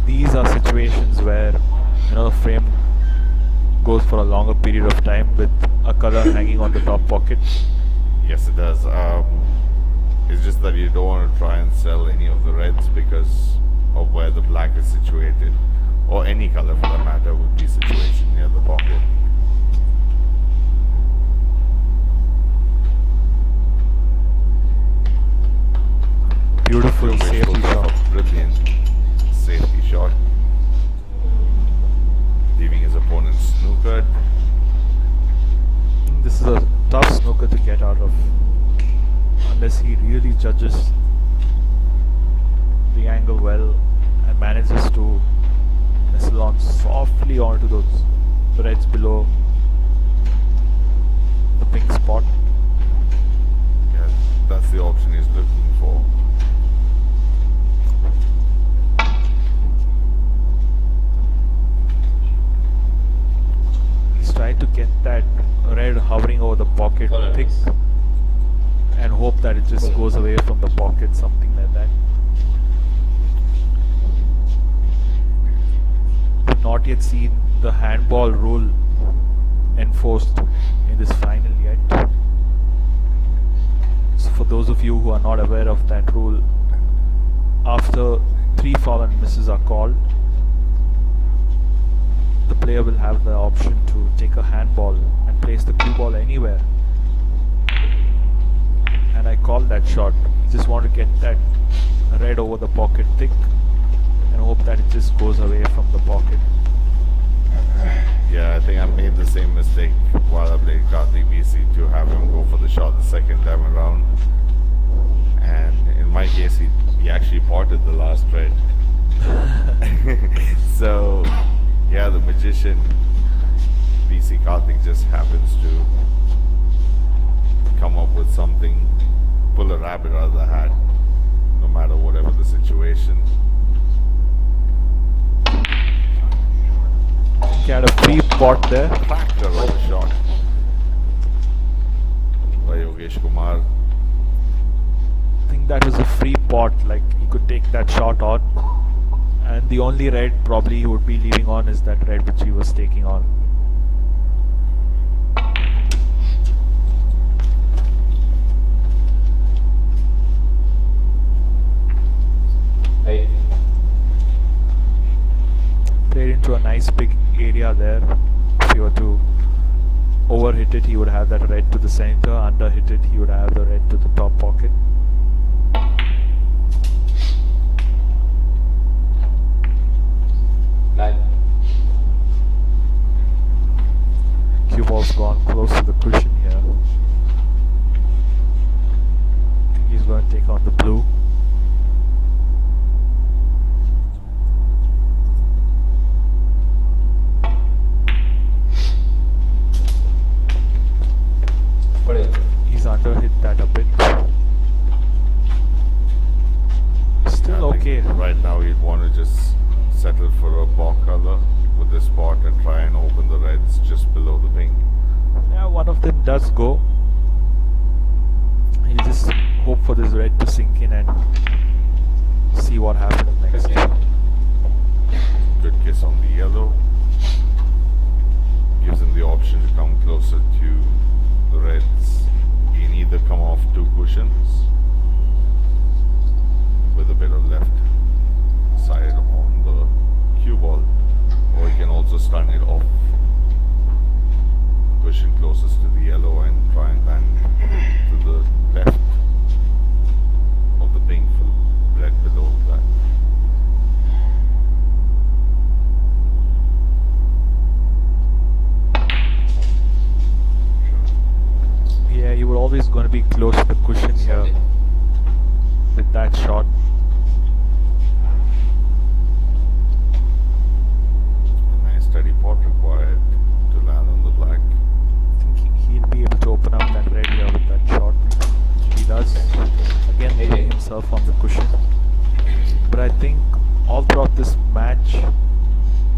These are situations where, you know, the frame goes for a longer period of time with a color hanging on the top pocket. Yes, it does. It's just that you don't want to try and sell any of the reds because of where the black is situated, or any color for that matter would be situated near the pocket. Beautiful Yogesh safety pulls off shot. a brilliant safety shot, leaving his opponent snookered. This is a tough snooker to get out of unless he really judges the angle well and manages to nestle on softly onto those reds below the pink spot. Yeah, that's the option he's looking for. He's trying to get that red hovering over the pocket thick and hope that it just goes away from the pocket, something like that. We've not yet seen the handball rule enforced in this final yet. So for those of you who are not aware of that rule, after 3 fallen misses are called, the player will have the option to take a handball and place the cue ball anywhere. And I called that shot. You just want to get that red over the pocket thick and hope that it just goes away from the pocket. Yeah, I think I made the same mistake while I played Karthik BC to have him go for the shot the second time around. And in my case, he actually potted the last red. So, yeah, the magician, BC Karthik, just happens to come up with something, pull a rabbit out of the hat, no matter whatever the situation. He had a free pot there. Factor of a shot by Yogesh Kumar. I think that was a free pot, like he could take that shot on. And the only red probably he would be leaving on is that red which he was taking on. Right. Played into a nice big area there. If he were to overhit it, he would have that red to the center. Under hit it, he would have the red to the top pocket. Nine. Cue ball's gone close to the cushion here. I think he's going to take on the blue. Put it. He's underhit that a bit. Still I think okay. Right now, he'd want to just settle for a ball color. with this spot and try and open the reds just below the pink. Yeah, one of them does go. You just hope for this red to sink in and see what happens next. 15. Good kiss on the yellow. Gives him the option to come closer to the reds. He can either come off 2 cushions with a bit of left side on the cue ball, or he can also stun it off the cushion closest to the yellow and try and land to the left of the pink for red below that. Yeah, you were always going to be close to the cushion here with that shot. A nice steady pot required to land on the black. Thinking he'll be able to open up that red here with that shot. He does. Again, putting himself on the cushion. But I think all throughout this match,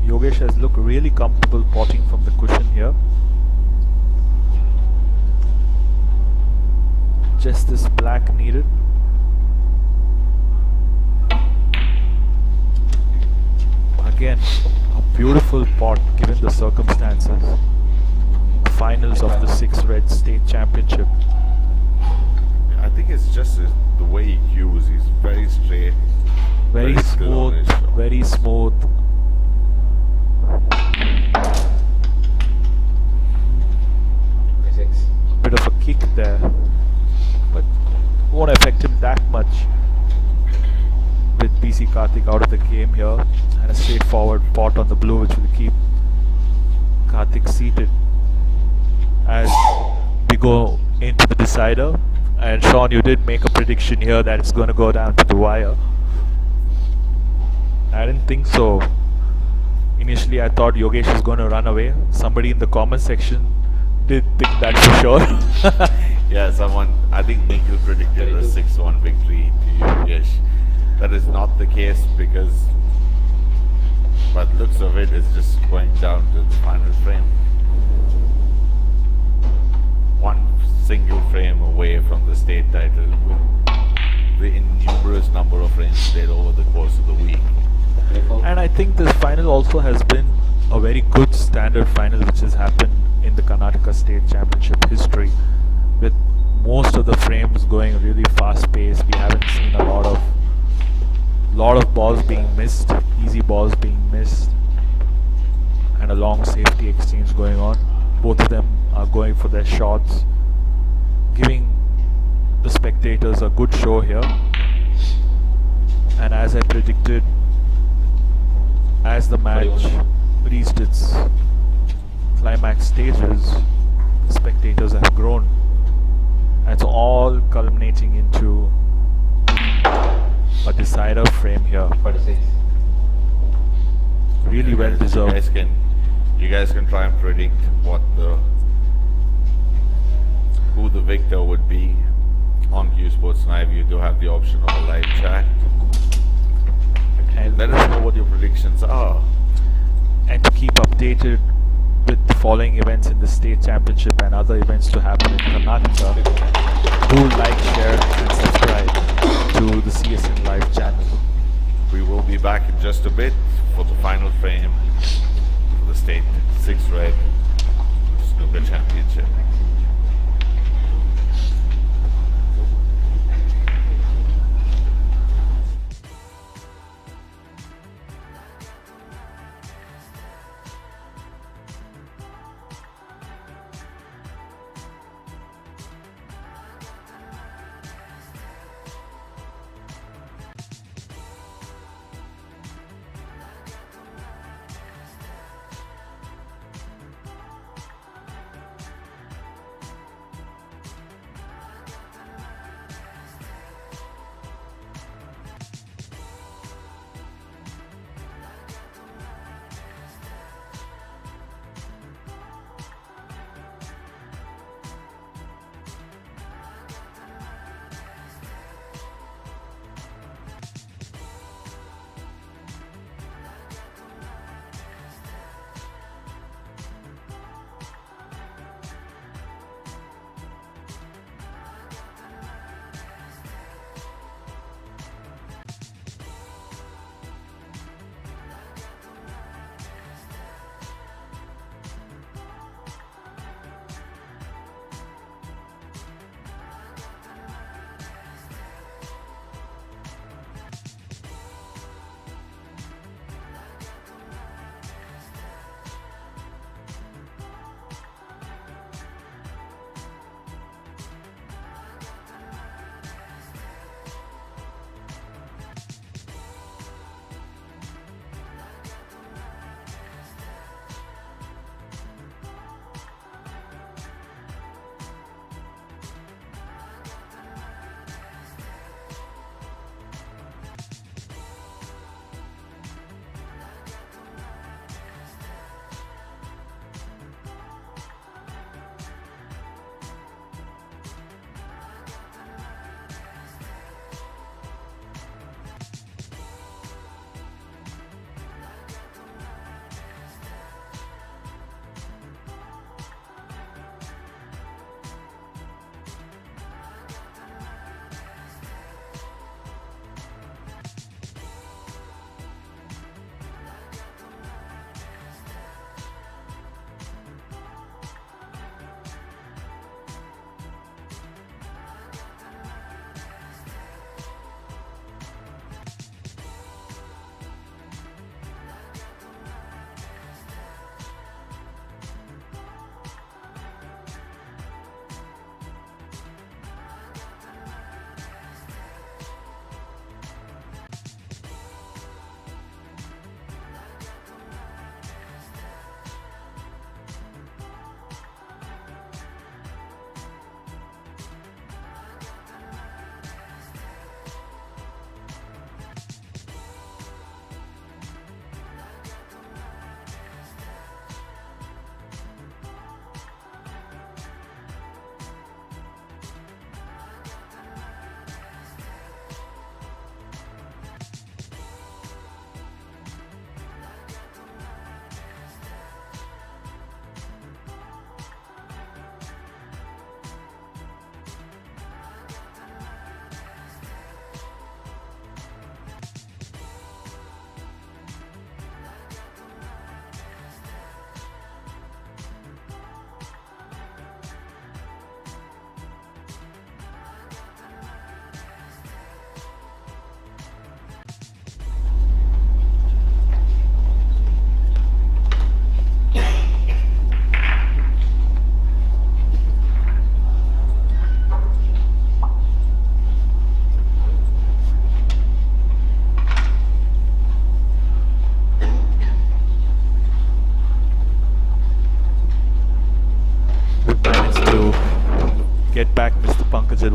Yogesh has looked really comfortable potting from the cushion here. Just this black needed. Again, a beautiful pot given the circumstances. Finals of the 6 Red State Championship. I think it's just the way he cues. He's very straight, Very still on smooth, his shot. very smooth. Six. Bit of a kick there, but won't affect him that much. With PC Karthik out of the game here, and a straightforward pot on the blue, which will keep Karthik seated as we go into the decider. And Sean, you did make a prediction here that it's going to go down to the wire. I didn't think so. Initially, I thought Yogesh is going to run away. Somebody in the comment section did think that for sure. Yeah, someone, I think Nikhil predicted a 6-1 victory to Yogesh. That is not the case because, by the looks of it, it's just going down to the final frame. One single frame away from the state title with the innumerous number of frames played over the course of the week. And I think this final also has been a very good standard final which has happened in the Karnataka State Championship history, with most of the frames going really fast paced. We haven't seen a lot of balls being missed, easy balls being missed, and a long safety exchange going on. Both of them are going for their shots, giving the spectators a good show here. And as I predicted, as the match reached its climax stages, the spectators have grown. And it's all culminating into a decider frame here. 46. Really well deserved. You guys can try and predict who the victor would be on Q Sports Live. You do have the option of a live chat. And Let us know what your predictions are. and to keep updated with the following events in the state championship and other events to happen in Karnataka, do like, share and subscribe to the CSN Live channel. We will be back in just a bit for the final frame for the state 6 Red Snooker Championship.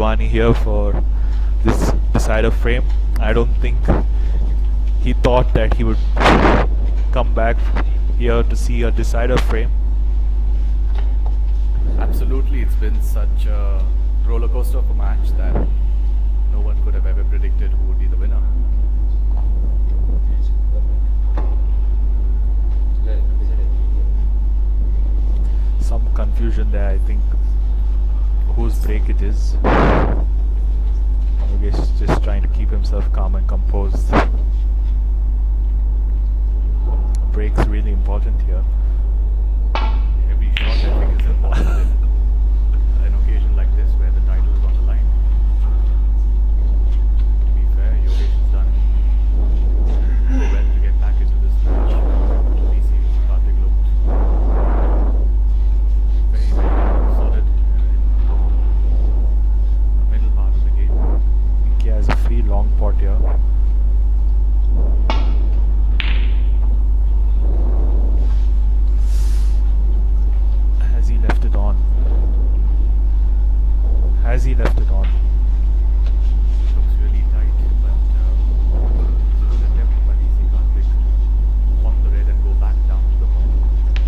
Dilwani here for this decider frame. I don't think he thought that he would come back here to see a decider frame. Absolutely, it's been such a roller coaster of a match that no one could have ever predicted who would be the winner. Some confusion there, I think, whose break it is. Yogesh is just trying to keep himself calm and composed. A break's really important here. Every shot I think is important in an occasion like this where the title is on the line. To be fair, Yogesh has done well to get back into this match. DC Karthik looked very, very solid in the middle part of the game. I think he has a free long pot here. Has he left it on? Has he left it on? Looks really tight, but it's a good attempt by DC Karthik on the red and go back down to the home.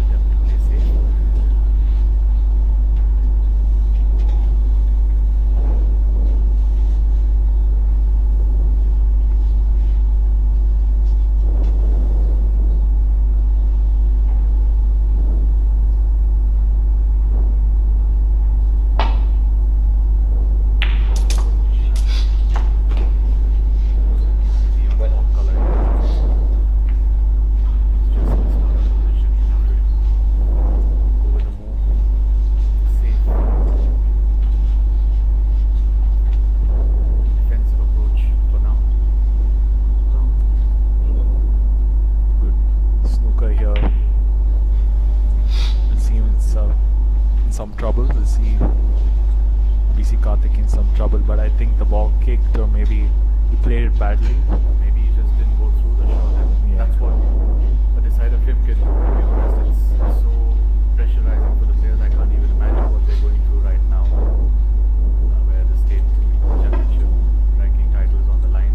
Attempt to play safe. But I think the ball kicked, or maybe he played it badly. Maybe he just didn't go through the shot, and Yeah. that's what a decider film can do. It's so pressurizing for the players. I can't even imagine what they're going through right now, where the state championship ranking title is on the line.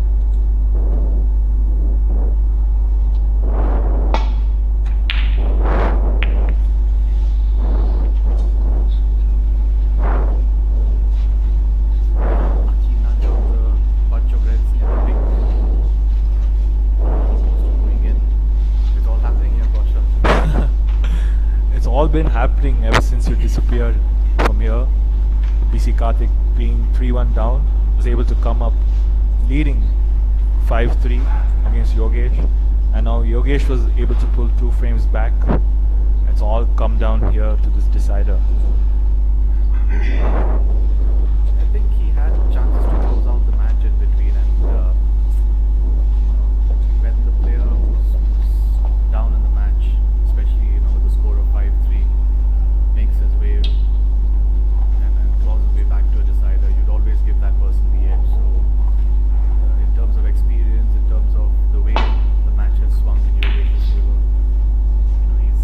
Lucky nudge of the bunch of reds in the pink. Almost going in. It's all happening here, Kaushal. It's all been happening ever since you disappeared from here. BC Karthik being 3-1 down was able to come up leading 5-3 against Yogesh, and now Yogesh was able to pull 2 frames back. It's all come down here to this decider. I think he had chances to close out the match in between, and when the player who's down in the match, especially with the score of 5-3, makes his way and claws his way back to a decider, you'd always give that person the edge. So, in terms of experience, in terms of the way the match has swung in Yogesh's favor, he's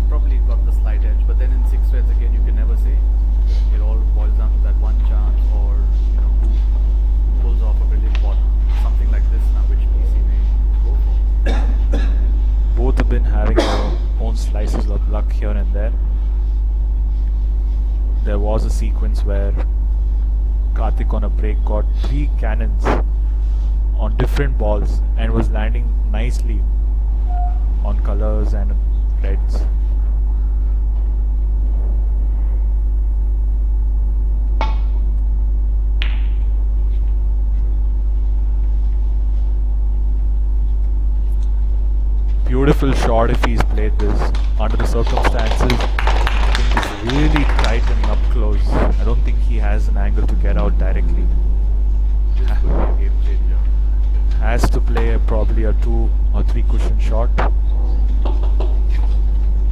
probably got the slight edge. But then in 6 reds again, you can never say. It all boils down to that one chance, or who pulls off a brilliant pot, something like this now, which PC may go for. Both have been having their own slices of luck here and there. There was a sequence where Karthik on a break got 3 cannons on different balls and was landing nicely on colors and reds. Beautiful shot if he's played this. Under the circumstances, I think it's really tight and up close. I don't think he has an angle to get out directly. This could be a game changer. Has to play probably a 2 or 3 cushion shot.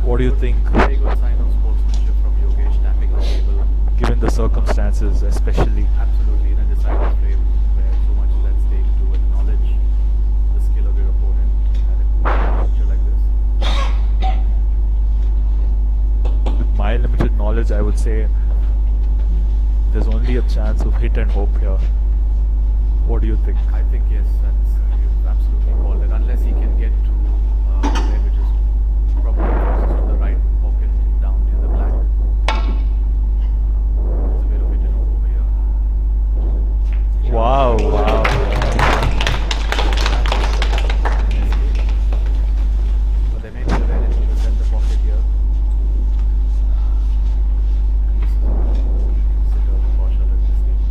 What do you think, Very good sign of sportsmanship from Yogesh, tapping the table. given the circumstances especially? Absolutely, in a decider frame where so much is at stake, to acknowledge the skill of your opponent at a picture like this. With my limited knowledge, I would say there's only a chance of hit and hope here. What do you think? I think yes, that's you've absolutely called it. Unless he can get to the red, which is probably closest to the right pocket down near the black. It's a bit of hit and hope over here. Wow, wow. But they may be the red into the center pocket here. And this is a consider partial at this stage.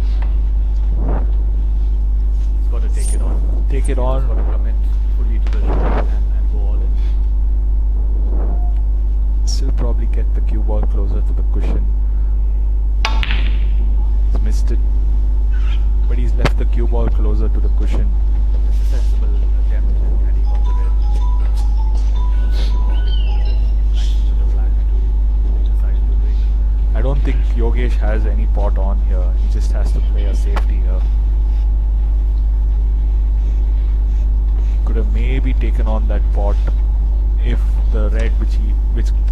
He's got to take it on. Take it He's got to on. commit fully to the shot and go all in. Still probably get the cue ball closer to the cushion. He's missed it. But he's left the cue ball closer to the cushion. It's a sensible attempt and he got the red. Nice to the black to decide to break. I don't think Yogesh has any pot on here. He just has to play a safety here. Could have maybe taken on that pot if the red which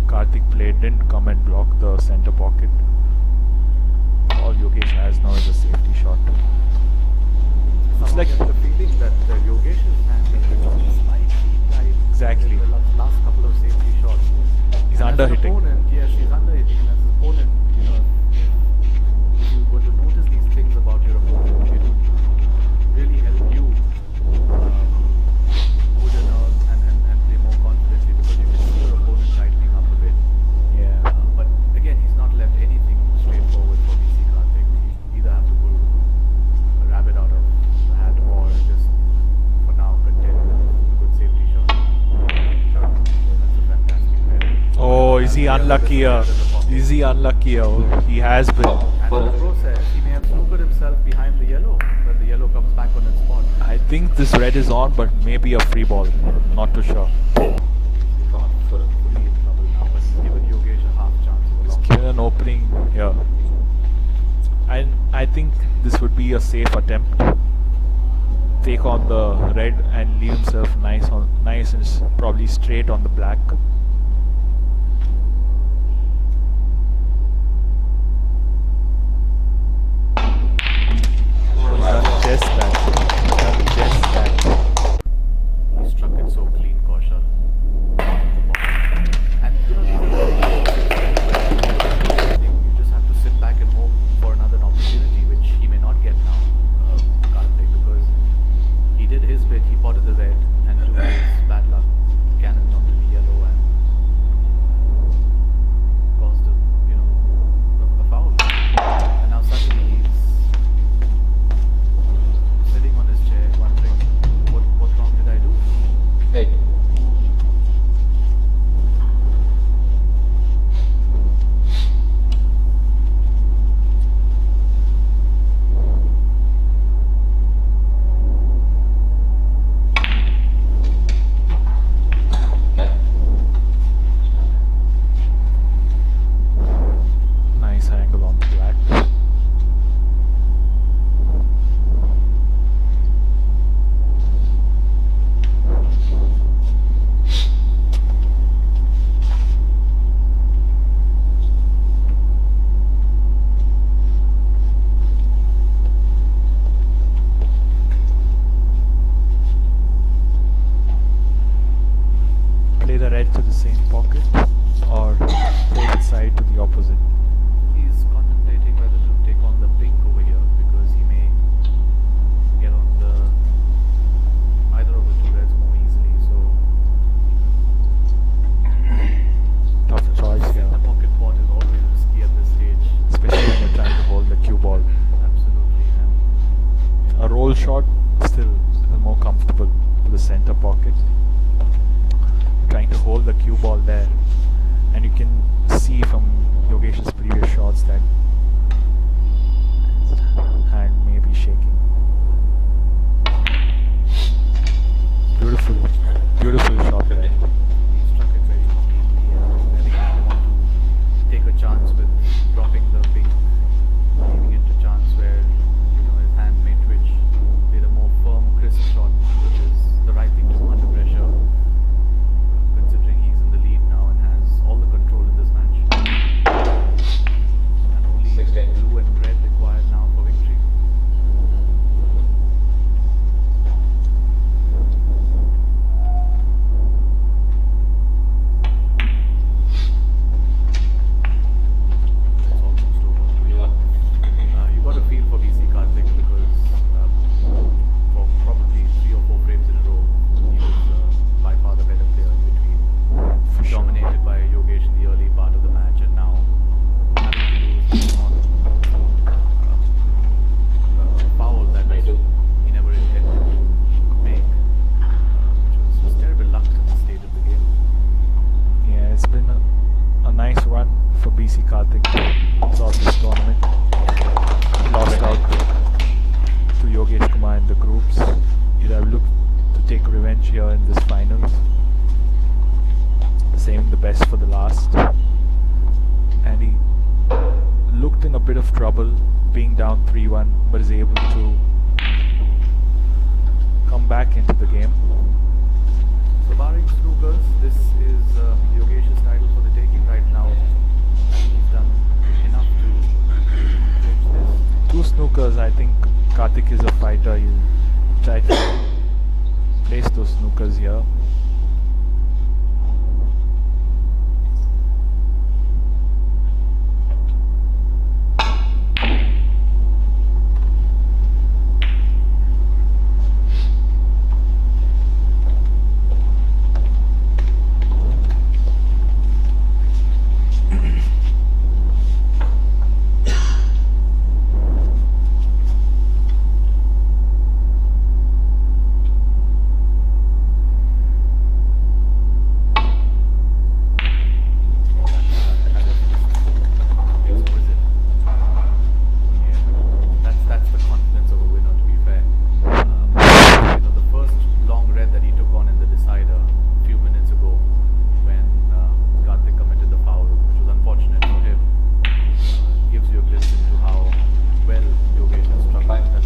Karthik played didn't come and block the center pocket. All Yogesh has now is a safety shot. It's Somehow like get the feeling that Yogesh's hand has become slightly tight. Exactly. In the last couple of safety shots. He's And as an under-hitting. opponent, yes, he's under-hitting. And as an opponent, if you were to notice these things about your opponent, it would really help you hold your nerves and play more confidently because you can see your opponent tightening up a bit. yeah. But again, he's not left anything straightforward for BC Karthik. He either have to pull a rabbit out of the hat or just, for now, contend with a good safety shot. That's a fantastic play. Oh, is he unlucky here? Is he unlucky here? He has been. And in the process, he may have snookered himself behind the yellow when the yellow comes back on its spot. I think this red is on, but maybe a free ball. Not too sure. He's not fully in trouble now, but he's given Yogesh a half chance of a long Given an opening here. I think this would be a safe attempt. Take on the red and leave himself nice and probably straight on the black. Just that. Just that. He struck it so clean, Kaushal. And these are I think you just have to sit back and hope for another opportunity, which he may not get now, Karthik, because he did his bit, he potted the red, and to his bad luck, cannoned onto the yellow and caused a foul. And now suddenly he's sitting on his chair wondering, what wrong did I do? Hey. Nice angle on the black. Play the red to the same pocket or play the side to the opposite. He's contemplating whether to take on the pink over here because he may get on either of the two reds more easily. So Tough choice here, the pocket pot is always risky at this stage. especially when you're trying to hold the cue ball. Absolutely. And A roll shot still is more comfortable to the center pocket. Trying to hold the cue ball there, and you can see from Yogesh's previous shots that his hand may be shaking. Beautiful, beautiful shot there. he struck it very cleanly, and I think he want to take a chance with dropping the pink, leaving it to chance where his hand may twitch, with a more firm, crisp shot, which is the right thing to do under pressure, considering he's in the lead now and has all the control in this match. And only 16. blue and red require revenge here in this finals, saving the best for the last. And he looked in a bit of trouble being down 3-1, but is able to come back into the game. So barring snookers, this is Yogesh's title for the taking right now. And he's done enough to clinch this. Two snookers, I think Karthik is a fighter. He'll try to place those snookers here. That's the confidence of a winner, to be fair. The first long red that he took on in the decider a few minutes ago when Karthik committed the foul, which was unfortunate for him, gives you a glimpse into how well Yogesh has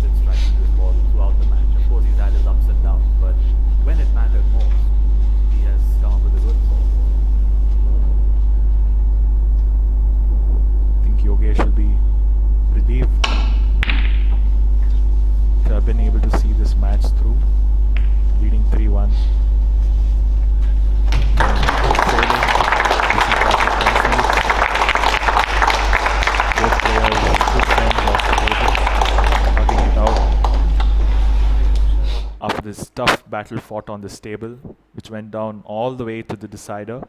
been striking this ball throughout the match. Of course, he's had his ups and downs, but when it mattered most, he has come up with a good ball. I think Yogesh will be relieved to have been able to see this match through, leading 3-1. Both players good friends off the table, hugging it out after this tough battle fought on this table, which went down all the way to the decider.